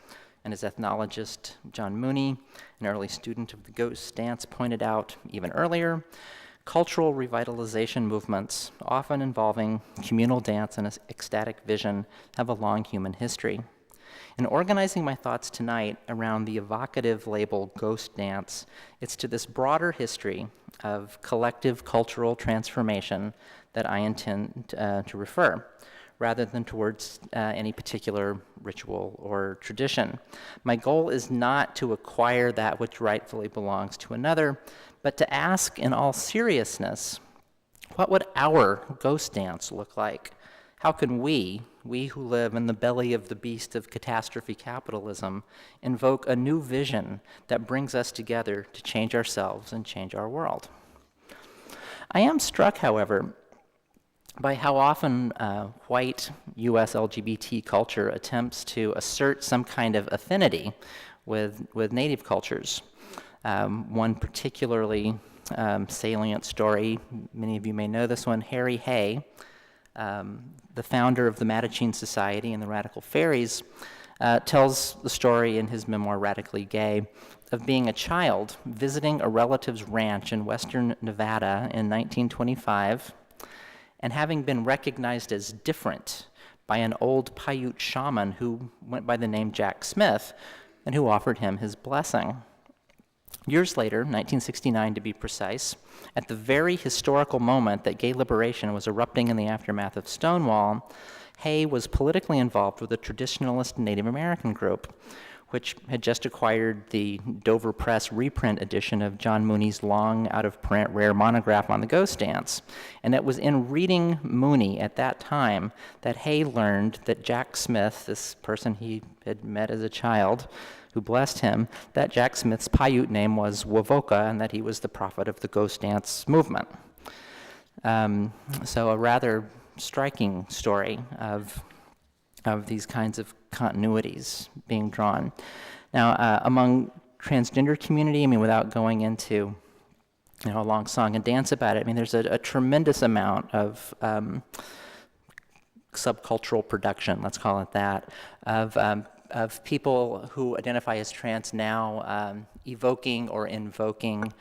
and as ethnologist John Mooney, an early student of the ghost dance, pointed out even earlier, cultural revitalization movements, often involving communal dance and ecstatic vision, have a long human history. In organizing my thoughts tonight around the evocative label ghost dance, it's to this broader history of collective cultural transformation that I intend to refer, rather than towards any particular ritual or tradition. My goal is not to acquire that which rightfully belongs to another, but to ask in all seriousness, what would our ghost dance look like? How can we who live in the belly of the beast of catastrophe capitalism, invoke a new vision that brings us together to change ourselves and change our world? I am struck, however, by how often white U.S. LGBT culture attempts to assert some kind of affinity with Native cultures. One particularly salient story, many of you may know this one, Harry Hay, the founder of the Mattachine Society and the Radical Fairies, tells the story in his memoir, Radically Gay, of being a child visiting a relative's ranch in western Nevada in 1925 and having been recognized as different by an old Paiute shaman who went by the name Jack Smith and who offered him his blessing. Years later, 1969 to be precise, at the very historical moment that gay liberation was erupting in the aftermath of Stonewall, Hay was politically involved with a traditionalist Native American group, which had just acquired the Dover Press reprint edition of John Mooney's long, out-of-print, rare monograph on the ghost dance. And it was in reading Mooney at that time that Hay learned that Jack Smith, this person he had met as a child, who blessed him, that Jack Smith's Paiute name was Wovoka, and that he was the prophet of the ghost dance movement. So a rather striking story of these kinds of continuities being drawn. Now, among transgender community, I mean, without going into a long song and dance about it, I mean, there's a tremendous amount of subcultural production, let's call it that, of people who identify as trans now evoking or invoking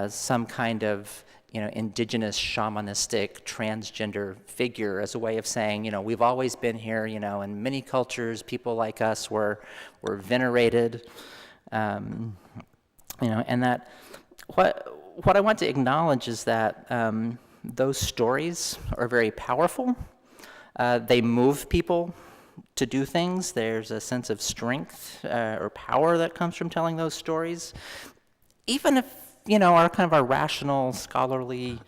some kind of indigenous shamanistic transgender figure as a way of saying, we've always been here, in many cultures, people like us were venerated, and that what I want to acknowledge is that those stories are very powerful. They move people to do things. There's a sense of strength or power that comes from telling those stories, even if our rational, scholarly,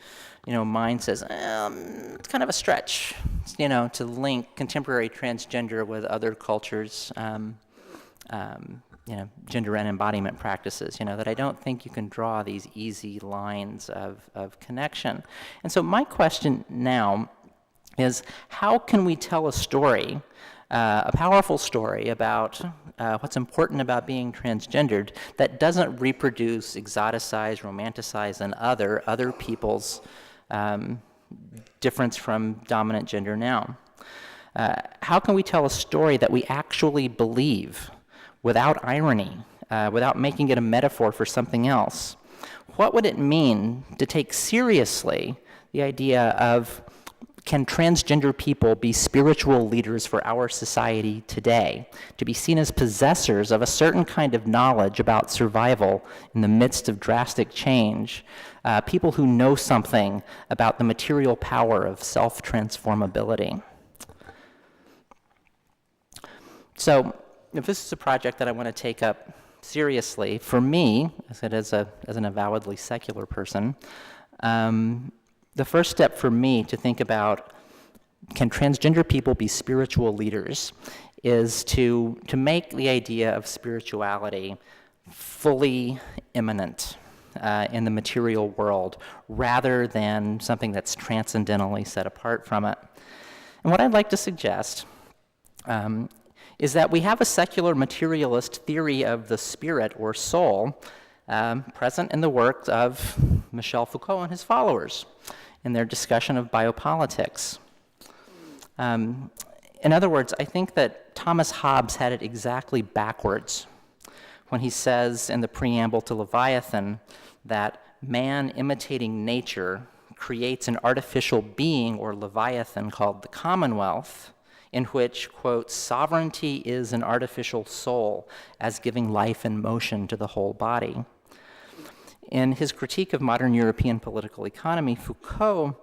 mind says, it's kind of a stretch, to link contemporary transgender with other cultures, gender and embodiment practices, that I don't think you can draw these easy lines of connection. And so my question now is, how can we tell a story, a powerful story about what's important about being transgendered that doesn't reproduce, exoticize, romanticize, and other people's difference from dominant gender now? How can we tell a story that we actually believe without irony, without making it a metaphor for something else? What would it mean to take seriously the idea of, can transgender people be spiritual leaders for our society today, to be seen as possessors of a certain kind of knowledge about survival in the midst of drastic change, people who know something about the material power of self-transformability? So, if this is a project that I want to take up seriously, for me, as an avowedly secular person, the first step for me to think about, can transgender people be spiritual leaders, is to make the idea of spirituality fully immanent in the material world, rather than something that's transcendentally set apart from it. And what I'd like to suggest is that we have a secular materialist theory of the spirit or soul present in the works of Michel Foucault and his followers in their discussion of biopolitics. In other words, I think that Thomas Hobbes had it exactly backwards when he says in the preamble to Leviathan that man imitating nature creates an artificial being or Leviathan called the Commonwealth, in which, quote, sovereignty is an artificial soul as giving life and motion to the whole body. In his critique of modern European political economy, Foucault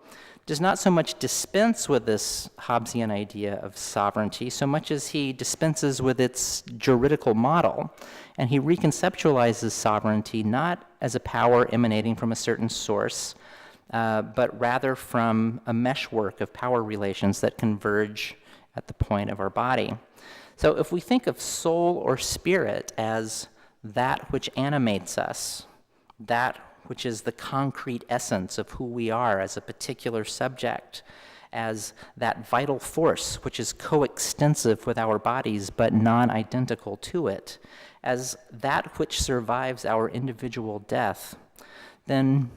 does not so much dispense with this Hobbesian idea of sovereignty, so much as he dispenses with its juridical model, and he reconceptualizes sovereignty not as a power emanating from a certain source, but rather from a meshwork of power relations that converge at the point of our body. So if we think of soul or spirit as that which animates us, that which is the concrete essence of who we are as a particular subject, as that vital force which is coextensive with our bodies but non-identical to it, as that which survives our individual death, then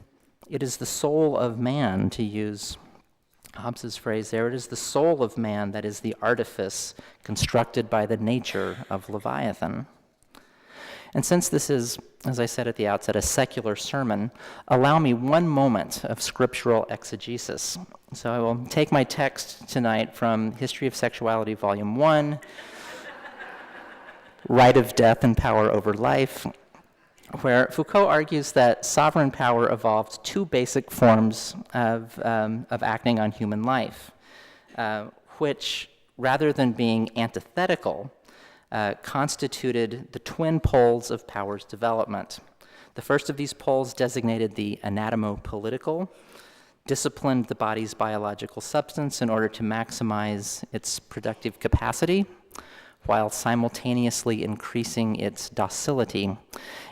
it is the soul of man, to use Hobbes's phrase there, it is the soul of man that is the artifice constructed by the nature of Leviathan. And since this is, as I said at the outset, a secular sermon, allow me one moment of scriptural exegesis. So I will take my text tonight from History of Sexuality, Volume 1, Right of Death and Power Over Life, where Foucault argues that sovereign power evolved two basic forms of acting on human life, which, rather than being antithetical, constituted the twin poles of power's development. The first of these poles, designated the anatomo-political, disciplined the body's biological substance in order to maximize its productive capacity, while simultaneously increasing its docility.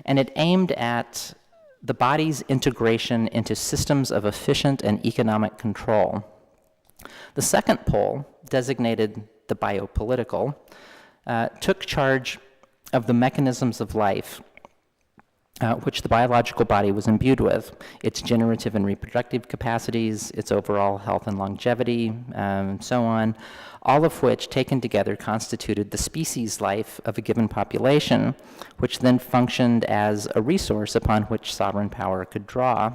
And it aimed at the body's integration into systems of efficient and economic control. The second pole, designated the biopolitical, took charge of the mechanisms of life which the biological body was imbued with, its generative and reproductive capacities, its overall health and longevity, and so on, all of which, taken together, constituted the species life of a given population, which then functioned as a resource upon which sovereign power could draw.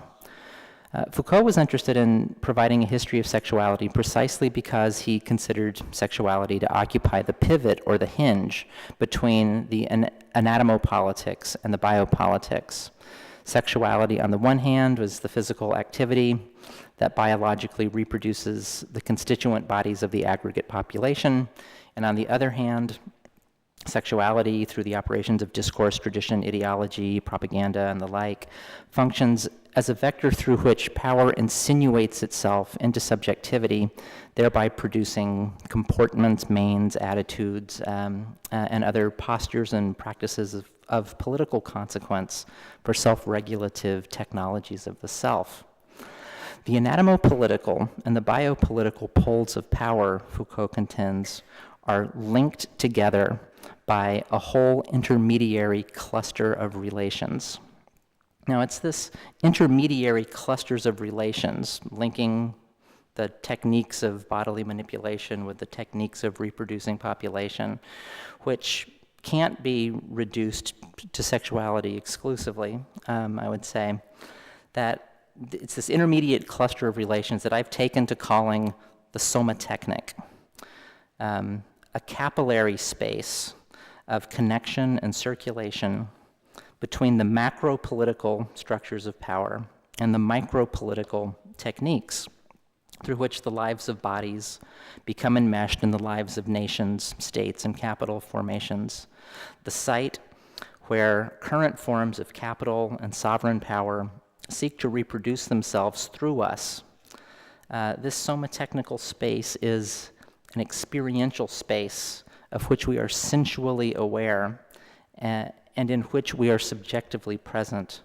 Foucault was interested in providing a history of sexuality precisely because he considered sexuality to occupy the pivot or the hinge between the anatomopolitics and the biopolitics. Sexuality, on the one hand, was the physical activity that biologically reproduces the constituent bodies of the aggregate population, and on the other hand, sexuality, through the operations of discourse, tradition, ideology, propaganda, and the like, functions as a vector through which power insinuates itself into subjectivity, thereby producing comportments, mains, attitudes, and other postures and practices of political consequence for self-regulative technologies of the self. The anatomopolitical and the biopolitical poles of power, Foucault contends, are linked together by a whole intermediary cluster of relations. Now, it's this intermediary clusters of relations, linking the techniques of bodily manipulation with the techniques of reproducing population, which can't be reduced to sexuality exclusively. I would say that it's this intermediate cluster of relations that I've taken to calling the somatechnic, a capillary space of connection and circulation between the macro-political structures of power and the micro-political techniques through which the lives of bodies become enmeshed in the lives of nations, states, and capital formations. The site where current forms of capital and sovereign power seek to reproduce themselves through us. This somatechnical space is an experiential space of which we are sensually aware and in which we are subjectively present.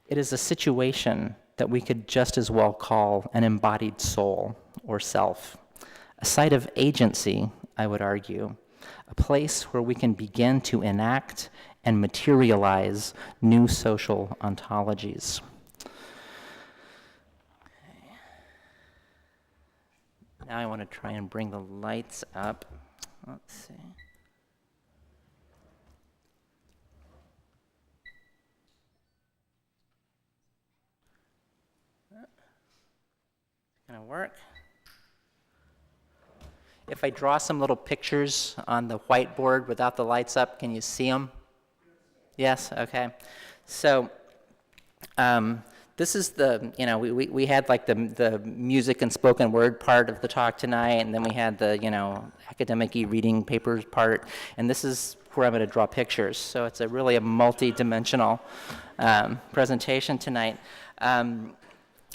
It is a situation that we could just as well call an embodied soul or self, a site of agency, I would argue, a place where we can begin to enact and materialize new social ontologies. Now I want to try and bring the lights up. Let's see. Gonna work. If I draw some little pictures on the whiteboard without the lights up, can you see them? Yes, okay. So this is the, we had like the music and spoken word part of the talk tonight, and then we had the, academic-y reading papers part, and this is where I'm going to draw pictures. So it's really a multi-dimensional presentation tonight.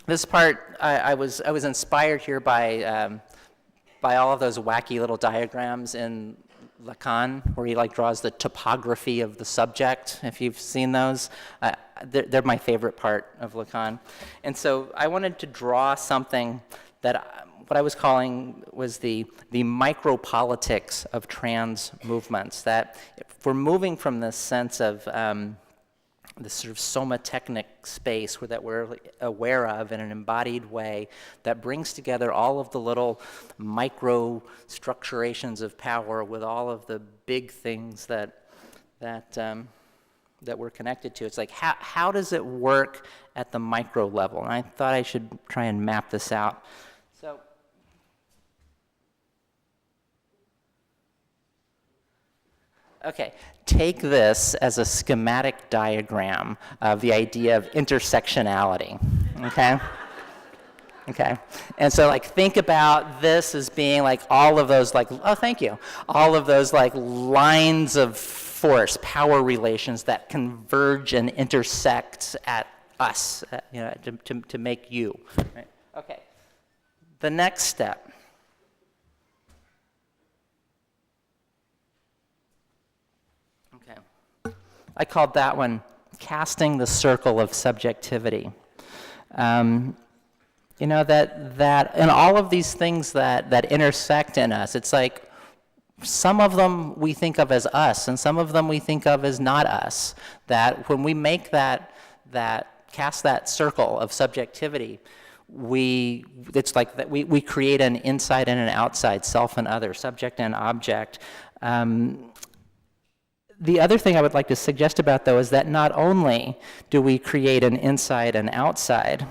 This part, I was inspired here by all of those wacky little diagrams in Lacan, where he draws the topography of the subject, if you've seen those. They're my favorite part of Lacan. And so I wanted to draw something what I was calling was the micropolitics of trans movements, that if we're moving from this sense of this sort of somatechnic space that we're aware of in an embodied way that brings together all of the little micro structurations of power with all of the big things that we're connected to. It's like, how does it work at the micro level? And I thought I should try and map this out. So, okay, take this as a schematic diagram of the idea of intersectionality, okay? Okay, and so like think about this as being like all of those like, oh thank you, all of those like lines of force, power relations that converge and intersect at us, you know, to make you. Right? Okay, the next step. Okay, I called that one casting the circle of subjectivity. You know, that and all of these things that intersect in us, it's like some of them we think of as us, and some of them we think of as not us. That when we make that cast that circle of subjectivity, it's like that we create an inside and an outside, self and other, subject and object. The other thing I would like to suggest about, though, is that not only do we create an inside and outside,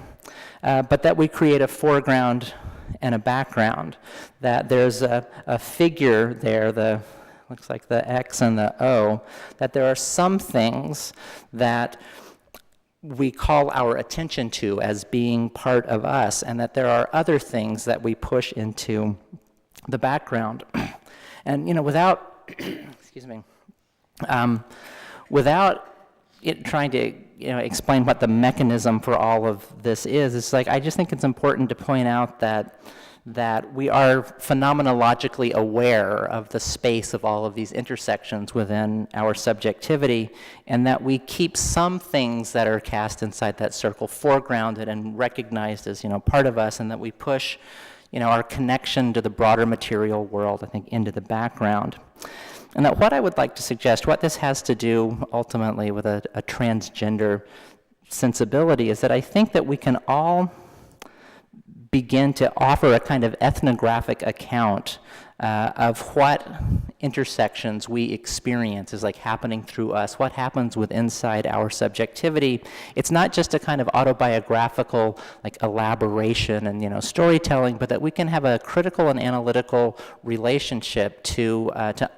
but that we create a foreground and a background, that there's a figure there, looks like the X and the O, that there are some things that we call our attention to as being part of us, and that there are other things that we push into the background. And, you know, without, excuse me, without it trying to, you know, explain what the mechanism for all of this is, it's like, I just think it's important to point out that we are phenomenologically aware of the space of all of these intersections within our subjectivity, and that we keep some things that are cast inside that circle foregrounded and recognized as, you know, part of us, and that we push, you know, our connection to the broader material world, I think, into the background. And that what I would like to suggest, what this has to do ultimately with a transgender sensibility, is that I think that we can all begin to offer a kind of ethnographic account of what intersections we experience is like happening through us, what happens with inside our subjectivity. It's not just a kind of autobiographical like elaboration and, you know, storytelling, but that we can have a critical and analytical relationship to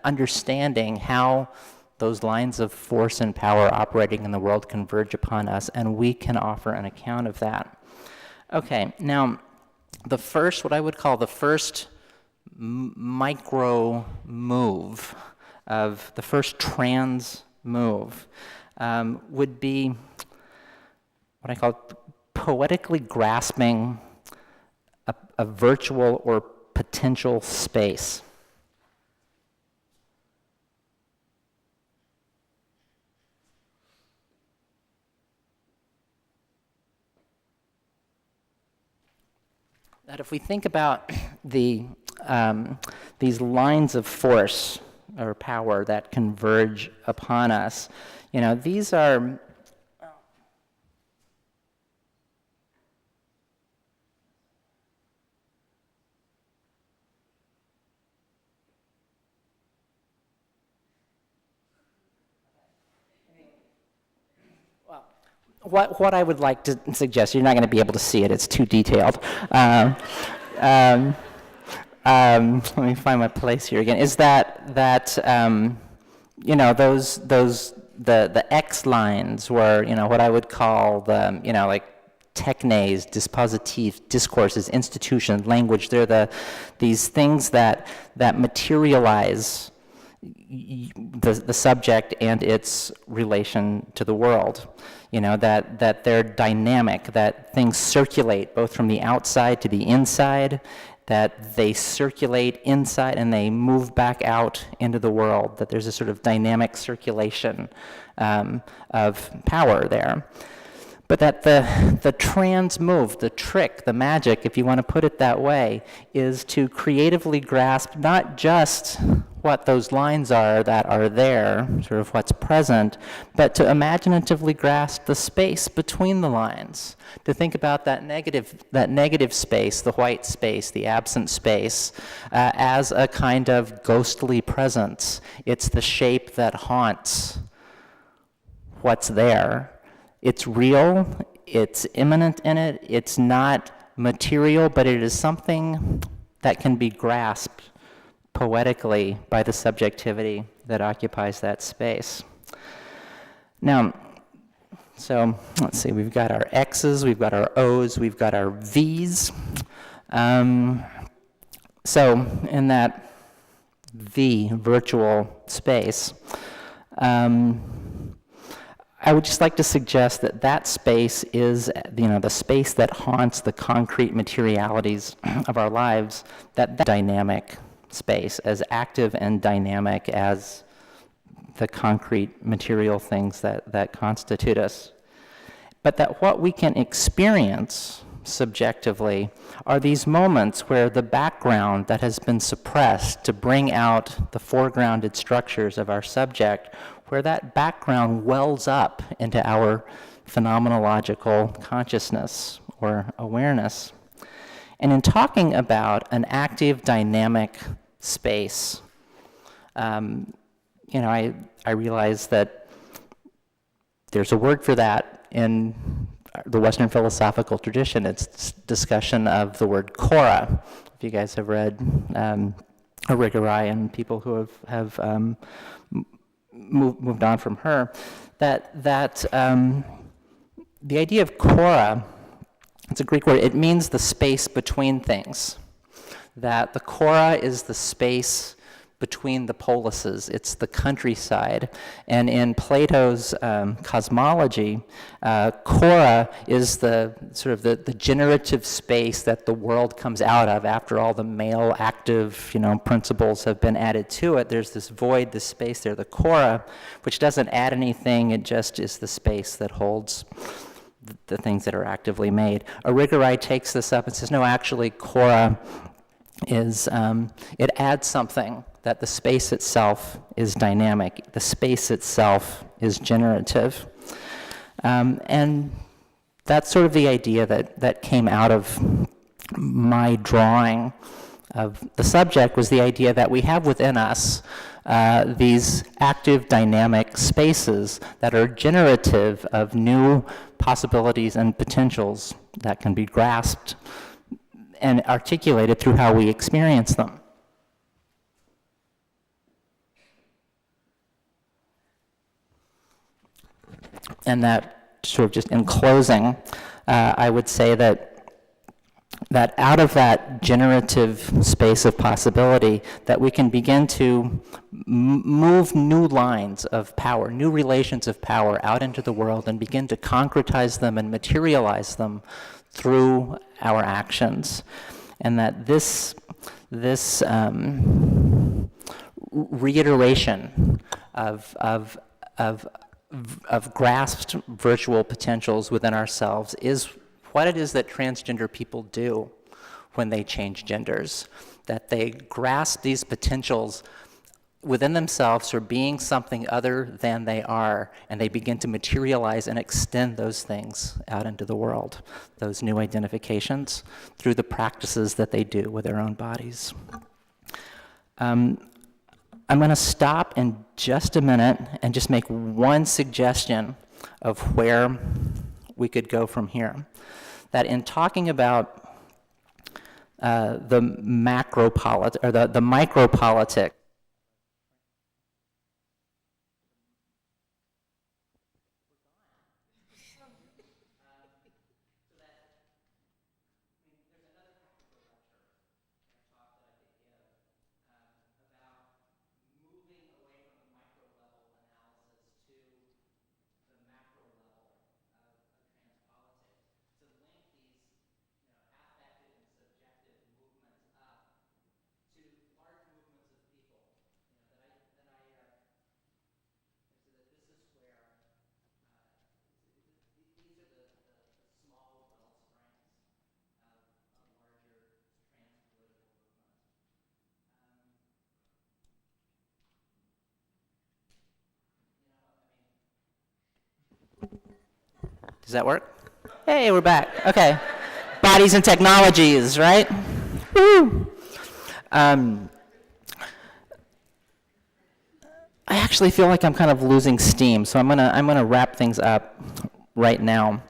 understanding how those lines of force and power operating in the world converge upon us, and we can offer an account of that. Okay, now what I would call the first micro move of the first trans move would be what I call poetically grasping a virtual or potential space. That if we think about these lines of force or power that converge upon us, you know, these are what I would like to suggest. You're not going to be able to see it; it's too detailed. Let me find my place here again. Is that you know, the X lines were, you know, what I would call the, you know, like technes, dispositif, discourses, institution, language. They're these things that materialize the subject and its relation to the world. You know, that they're dynamic, that things circulate both from the outside to the inside, that they circulate inside and they move back out into the world, that there's a sort of dynamic circulation of power there. But that the trans move, the trick, the magic, if you want to put it that way, is to creatively grasp not just what those lines are that are there, sort of what's present, but to imaginatively grasp the space between the lines, to think about that negative space, the white space, the absent space, as a kind of ghostly presence. It's the shape that haunts what's there. It's real, it's immanent in it, it's not material, but it is something that can be grasped poetically by the subjectivity that occupies that space. Now, so let's see, we've got our X's, we've got our O's, we've got our V's. So in that V, virtual space, I would just like to suggest that that space is, the space that haunts the concrete materialities of our lives, that dynamic space, as active and dynamic as the concrete material things that constitute us. But that what we can experience subjectively are these moments where the background that has been suppressed to bring out the foregrounded structures of our subject, where that background wells up into our phenomenological consciousness or awareness. And in talking about an active, dynamic space, I realize that there's a word for that in the Western philosophical tradition. It's discussion of the word kora. If you guys have read Arigari and people who have moved on from her, that the idea of kora, it's a Greek word, it means the space between things. That the kora is the space between the polises, it's the countryside. And in Plato's cosmology, kora is the sort of the generative space that the world comes out of after all the male active principles have been added to it. There's this void, this space there, the kora, which doesn't add anything, it just is the space that holds the things that are actively made. Arigari takes this up and says, no, actually kora is, it adds something, that the space itself is dynamic, the space itself is generative. And that's sort of the idea that came out of my drawing of the subject, was the idea that we have within us these active dynamic spaces that are generative of new possibilities and potentials that can be grasped and articulated through how we experience them. And that, sort of just in closing, I would say that out of that generative space of possibility, that we can begin to move new lines of power, new relations of power out into the world and begin to concretize them and materialize them through our actions. And that this reiteration of grasped virtual potentials within ourselves is what it is that transgender people do when they change genders. That they grasp these potentials within themselves for being something other than they are, and they begin to materialize and extend those things out into the world, those new identifications, through the practices that they do with their own bodies. I'm going to stop in just a minute and just make one suggestion of where we could go from here. That in talking about the micropolitics, affective and subjective movements up to large movements of people Does that work? Hey, we're back. Okay. Bodies and technologies, right? Woo! I actually feel like I'm kind of losing steam, so I'm gonna wrap things up right now.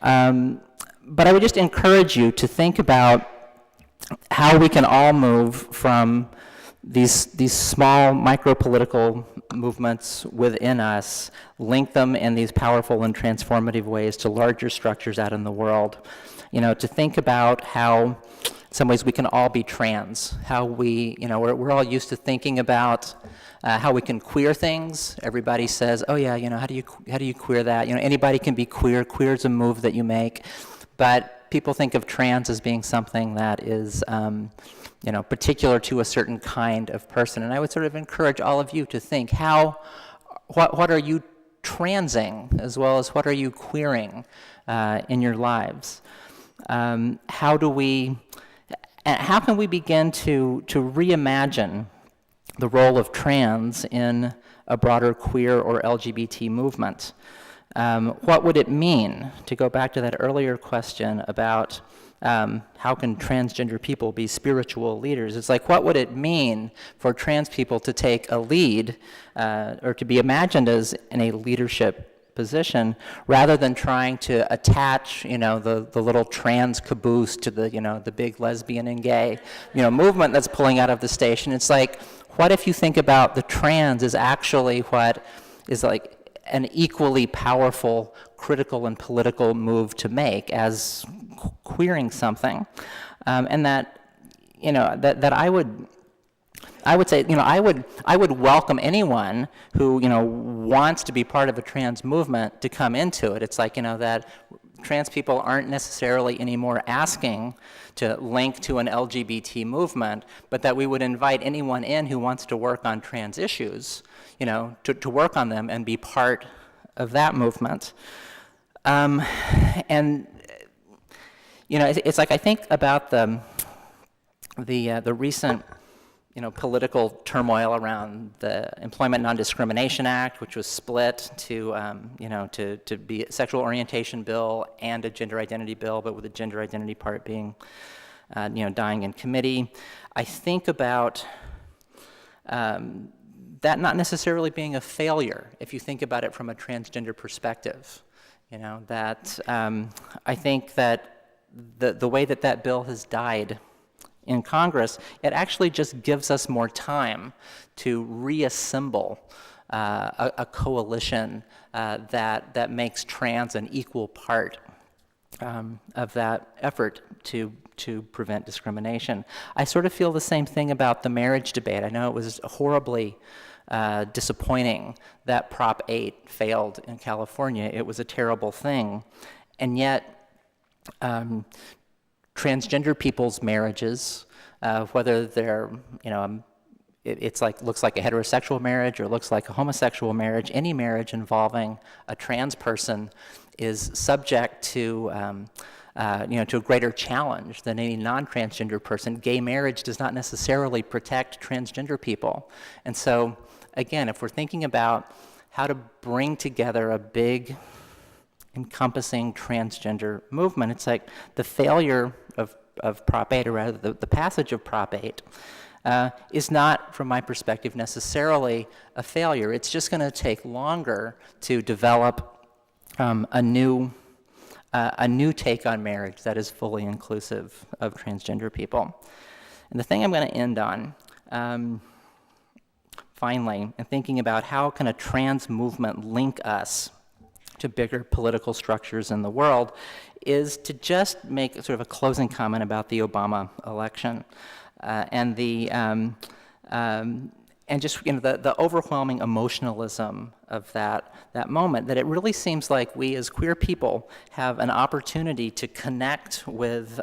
But I would just encourage you to think about how we can all move from these small micro-political movements within us, link them in these powerful and transformative ways to larger structures out in the world. You know, to think about how, in some ways, we can all be trans. How we, you know, we're all used to thinking about how we can queer things. Everybody says, oh yeah, you know, how do you queer that? You know, anybody can be queer. Queer is a move that you make, but people think of trans as being something that is, you know, particular to a certain kind of person. And I would sort of encourage all of you to think what are you transing, as well as what are you queering in your lives? How can we begin to reimagine the role of trans in a broader queer or LGBT movement? What would it mean, to go back to that earlier question about how can transgender people be spiritual leaders? It's like, what would it mean for trans people to take a lead or to be imagined as in a leadership position, rather than trying to attach, you know, the little trans caboose to the, you know, the big lesbian and gay, you know, movement that's pulling out of the station? It's like, what if you think about the trans as actually what is like an equally powerful, critical, and political move to make as queering something, and that, you know, that I would say, you know, I would welcome anyone who, you know, wants to be part of a trans movement to come into it. It's like, you know, that trans people aren't necessarily anymore asking to link to an LGBT movement, but that we would invite anyone in who wants to work on trans issues, you know, to work on them and be part of that movement. And, you know, it's like, I think about the recent, you know, political turmoil around the Employment Non-Discrimination Act, which was split to, you know, to be a sexual orientation bill and a gender identity bill, but with the gender identity part being, you know, dying in committee. I think about that not necessarily being a failure if you think about it from a transgender perspective. You know, that I think that the way that bill has died in Congress, it actually just gives us more time to reassemble a coalition that makes trans an equal part of that effort to prevent discrimination. I sort of feel the same thing about the marriage debate. I know it was horribly disappointing that Prop 8 failed in California. It was a terrible thing. And yet, transgender people's marriages, whether they're, you know, it's like, looks like a heterosexual marriage or looks like a homosexual marriage, any marriage involving a trans person is subject to, you know, to a greater challenge than any non-transgender person. Gay marriage does not necessarily protect transgender people. And so, again, if we're thinking about how to bring together a big, encompassing transgender movement, it's like the failure of Prop 8, or rather the passage of Prop 8, is not, from my perspective, necessarily a failure. It's just going to take longer to develop a new take on marriage that is fully inclusive of transgender people. And the thing I'm going to end on, finally, and thinking about how can a trans movement link us to bigger political structures in the world, is to just make sort of a closing comment about the Obama election and the and just, you know, the overwhelming emotionalism of that moment. That it really seems like we as queer people have an opportunity to connect with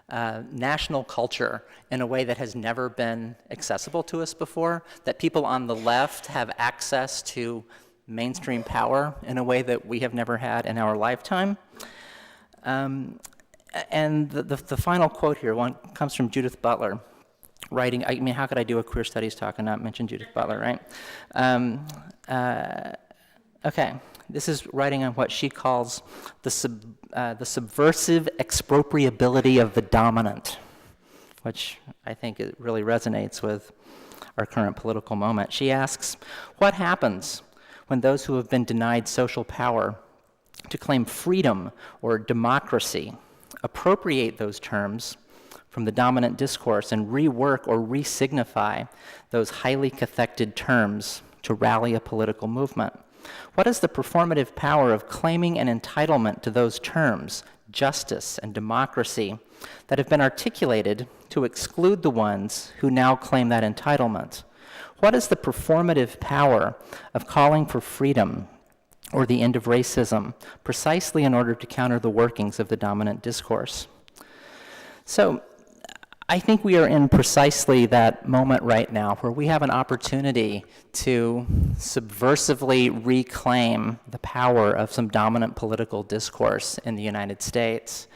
national culture in a way that has never been accessible to us before. That people on the left have access to mainstream power in a way that we have never had in our lifetime. And the final quote here comes from Judith Butler, writing, I mean, how could I do a queer studies talk and not mention Judith Butler, right? Okay, this is writing on what she calls the subversive expropriability of the dominant, which I think it really resonates with our current political moment. She asks, what happens when those who have been denied social power to claim freedom or democracy appropriate those terms from the dominant discourse and rework or re-signify those highly cathected terms to rally a political movement? What is the performative power of claiming an entitlement to those terms, justice and democracy, that have been articulated to exclude the ones who now claim that entitlement? What is the performative power of calling for freedom or the end of racism, precisely in order to counter the workings of the dominant discourse? So I think we are in precisely that moment right now where we have an opportunity to subversively reclaim the power of some dominant political discourse in the United States.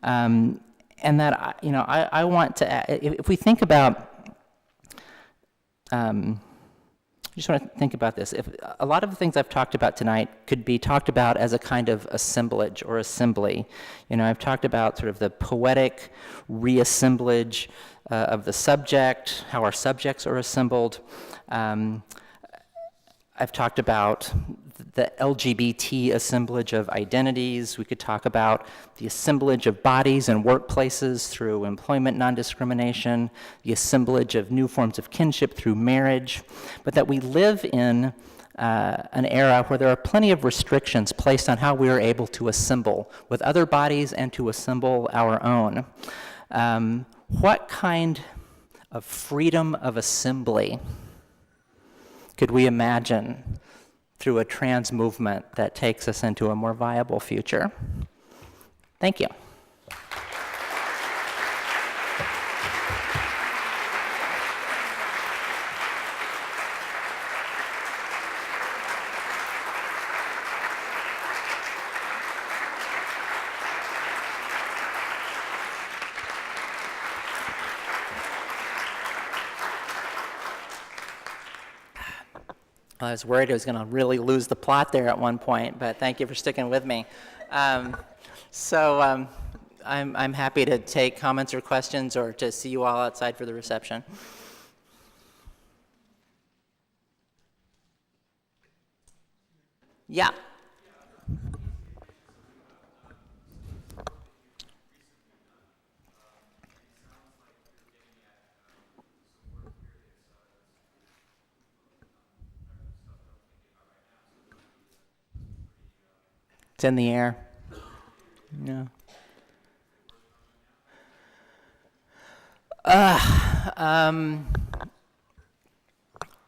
And that, I want to, if we think about, I just want to think about this. If a lot of the things I've talked about tonight could be talked about as a kind of assemblage or assembly. I've talked about sort of the poetic reassemblage of the subject, how our subjects are assembled. I've talked about the LGBT assemblage of identities. We could talk about the assemblage of bodies and workplaces through employment non-discrimination, the assemblage of new forms of kinship through marriage, but that we live in an era where there are plenty of restrictions placed on how we are able to assemble with other bodies and to assemble our own. What kind of freedom of assembly could we imagine through a trans movement that takes us into a more viable future? Thank you. I was worried I was going to really lose the plot there at one point, but thank you for sticking with me. I'm happy to take comments or questions or to see you all outside for the reception. Yeah. It's in the air. Yeah.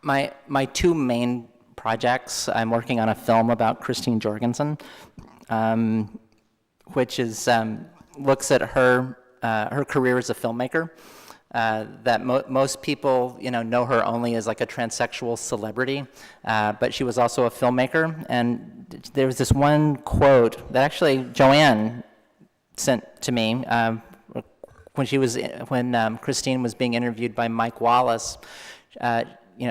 My two main projects, I'm working on a film about Christine Jorgensen, which is looks at her career as a filmmaker. That most people, know her only as like a transsexual celebrity, but she was also a filmmaker. And there was this one quote that actually Joanne sent to me when Christine was being interviewed by Mike Wallace.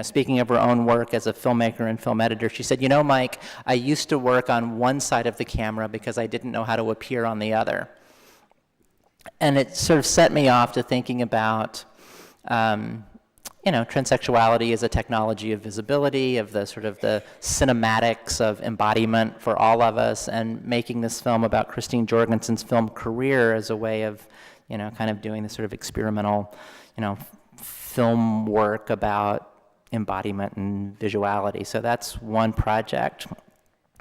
Speaking of her own work as a filmmaker and film editor, she said, Mike, I used to work on one side of the camera because I didn't know how to appear on the other. And it sort of set me off to thinking about, transsexuality as a technology of visibility, of the sort of the cinematics of embodiment for all of us, and making this film about Christine Jorgensen's film career as a way of, kind of doing this sort of experimental, film work about embodiment and visuality. So that's one project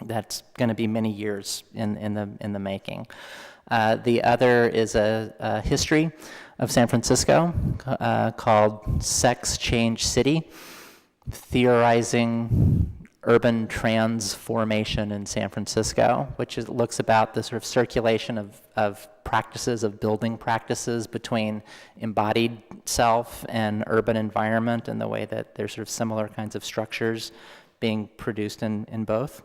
that's going to be many years in the making. The other is a history of San Francisco called Sex Change City, theorizing urban transformation in San Francisco, which looks about the sort of circulation of practices, of building practices between embodied self and urban environment, and the way that there's sort of similar kinds of structures being produced in both.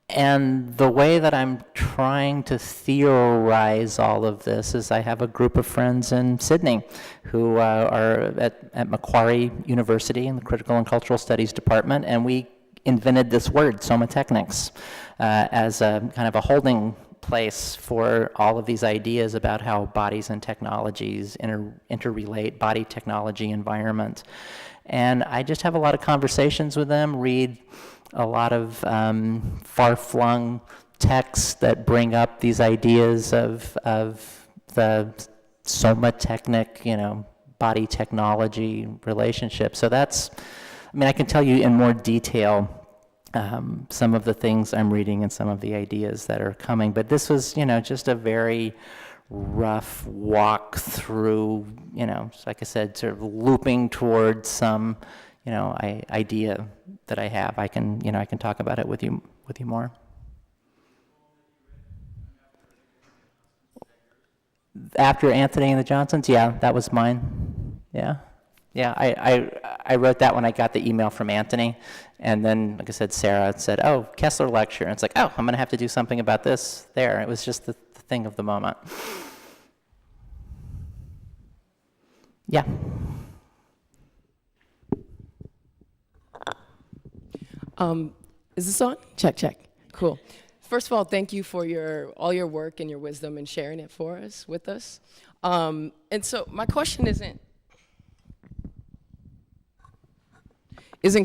And the way that I'm trying to theorize all of this is I have a group of friends in Sydney who are at Macquarie University in the Critical and Cultural Studies department, and we invented this word, somatechnics, as a kind of a holding place for all of these ideas about how bodies and technologies interrelate, body, technology, environment. And I just have a lot of conversations with them, read a lot of far-flung texts that bring up these ideas of the somatechnic, body technology relationship. So that's, I can tell you in more detail some of the things I'm reading and some of the ideas that are coming. But this was, just a very rough walk through, like I said, sort of looping towards some, idea that I have. I can talk about it with you more. After Anthony and the Johnsons, yeah, that was mine. Yeah. I wrote that when I got the email from Anthony, and then, like I said, Sarah said, "Oh, Kessler Lecture," and it's like, "Oh, I'm going to have to do something about this." There, it was just the thing of the moment. Yeah. Is this on? Check. Cool. First of all, thank you for all your work and your wisdom and sharing it with us. And so my question isn't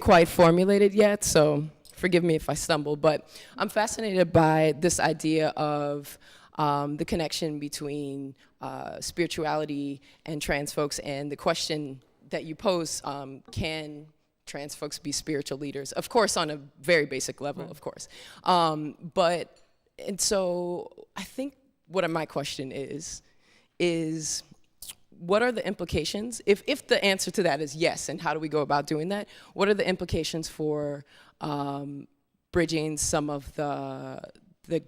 quite formulated yet, so forgive me if I stumble, but I'm fascinated by this idea of the connection between spirituality and trans folks, and the question that you pose, can trans folks be spiritual leaders? Of course, on a very basic level, of course. And so I think what my question is what are the implications? If the answer to that is yes, and how do we go about doing that? What are the implications for bridging some of the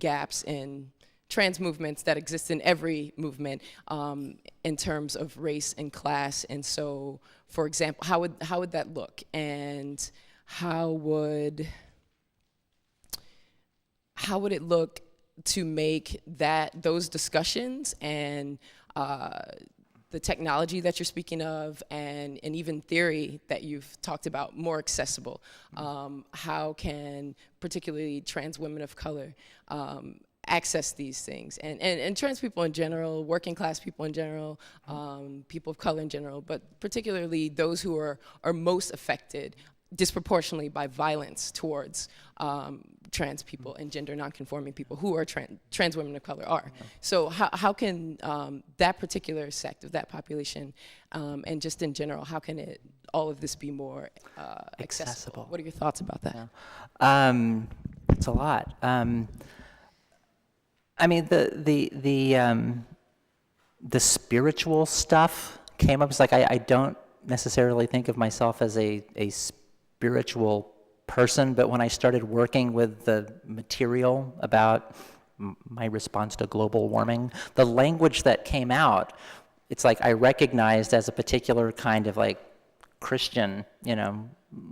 gaps in trans movements that exist in every movement in terms of race and class? And so, for example, how would that look? And how would it look to make those discussions and the technology that you're speaking of, and even theory that you've talked about, more accessible? How can particularly trans women of color access these things, and trans people in general, working class people in general, people of color in general, but particularly those who are most affected disproportionately by violence towards trans people and gender nonconforming people who are trans women of color are. So how can that particular sect of that population, and just in general, how can all of this be more accessible? What are your thoughts about that? Yeah. It's a lot. The spiritual stuff came up. It's like I don't necessarily think of myself as a spiritual person, but when I started working with the material about my response to global warming, the language that came out, it's like I recognized as a particular kind of like Christian,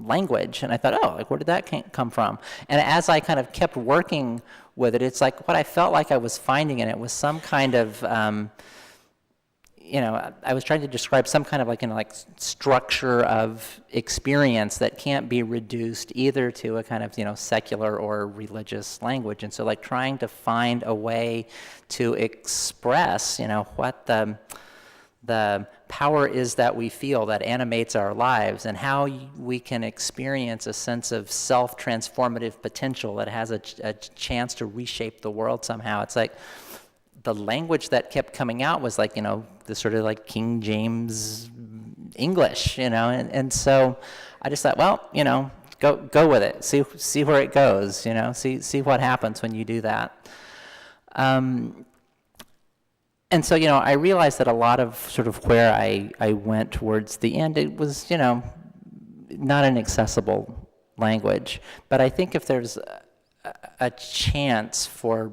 language, and I thought, oh, like where did that come from? And as I kind of kept working with it, it's like what I felt like I was finding in it was some kind of, I was trying to describe some kind of like structure of experience that can't be reduced either to a kind of secular or religious language, and so like trying to find a way to express what the power is that we feel that animates our lives, and how we can experience a sense of self-transformative potential that has a chance to reshape the world somehow. It's like the language that kept coming out was like, the sort of like King James English, and so I just thought, well, go with it, see where it goes, see what happens when you do that. And so, I realized that a lot of sort of where I went towards the end, it was, not an accessible language. But I think if there's a chance for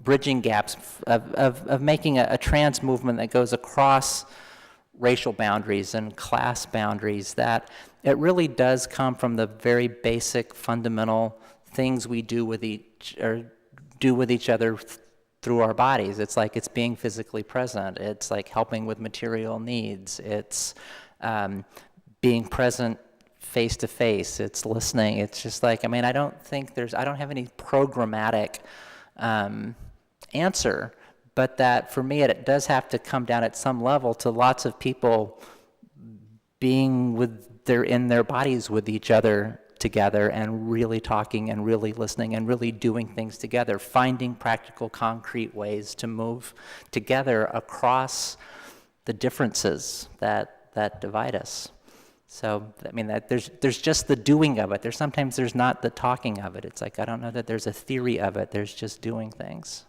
bridging gaps, of making a trans movement that goes across racial boundaries and class boundaries, that it really does come from the very basic fundamental things we do with each other through our bodies. It's like it's being physically present. It's like helping with material needs. It's being present face to face, it's listening. It's just like, I mean, I don't have any programmatic answer, but that for me, it does have to come down at some level to lots of people being in their bodies with each other together and really talking and really listening and really doing things together, finding practical, concrete ways to move together across the differences that divide us. So, I mean, there's just the doing of it. Sometimes there's not the talking of it. It's like, I don't know that there's a theory of it. There's just doing things.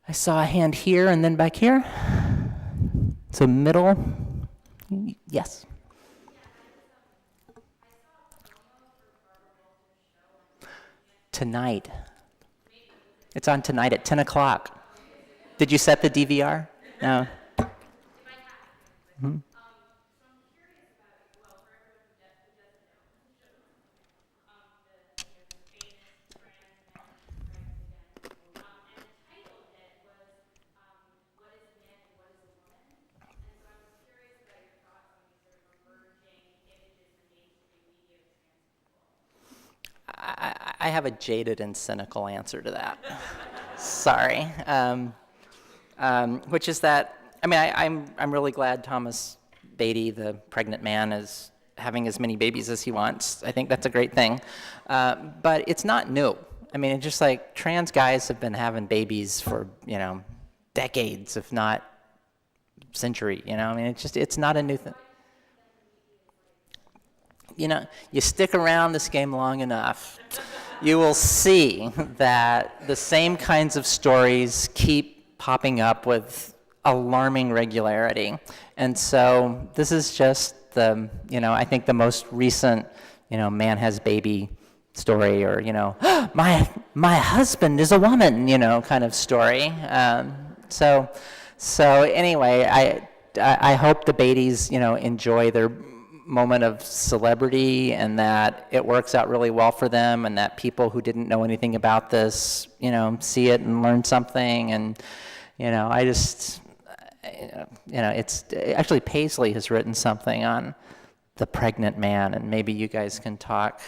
I saw a hand here and then back here. So middle, yes. Tonight. It's on tonight at 10 o'clock. Did you set the DVR? No. Mm-hmm. I have a jaded and cynical answer to that. Sorry. Which is that, I mean, I'm really glad Thomas Beatty, the pregnant man, is having as many babies as he wants. I think that's a great thing. But it's not new. I mean, it's just like trans guys have been having babies for, decades, if not century, I mean, it's not a new thing. You stick around this game long enough, you will see that the same kinds of stories keep popping up with alarming regularity. And so this is just I think the most recent, man has baby story, or, my husband is a woman, kind of story. So anyway, I hope the Beattys, enjoy their moment of celebrity, and that it works out really well for them, and that people who didn't know anything about this, see it and learn something. And, it's actually Paisley has written something on the pregnant man, and maybe you guys can talk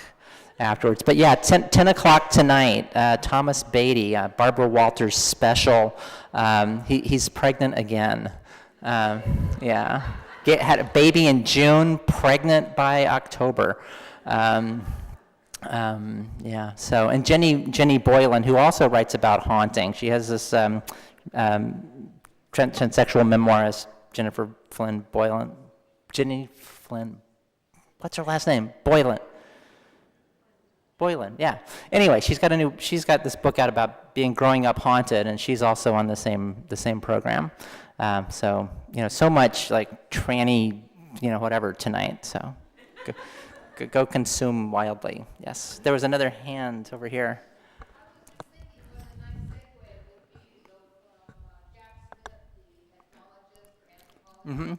afterwards. But yeah, 10 o'clock tonight, Thomas Beatty, Barbara Walters special. He's pregnant again. Yeah. Had a baby in June, pregnant by October. Yeah. So, and Jenny Boylan, who also writes about haunting. She has this transsexual memoirist, Jennifer Flynn Boylan. Jenny Flynn. What's her last name? Boylan. Yeah. Anyway, she's got this book out about growing up haunted, and she's also on the same program. So, so much like tranny, whatever tonight. So go consume wildly. Yes. There was another hand over here. Mm-hmm.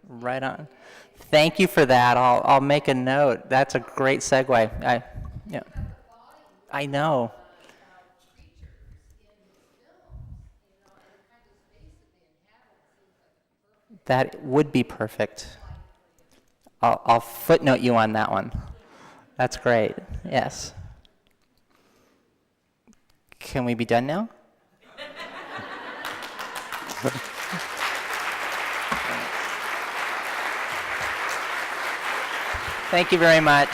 Right on. Thank you for that. I'll make a note. That's a great segue. I know. That would be perfect. I'll footnote you on that one. That's great. Yes. Can we be done now? Thank you very much.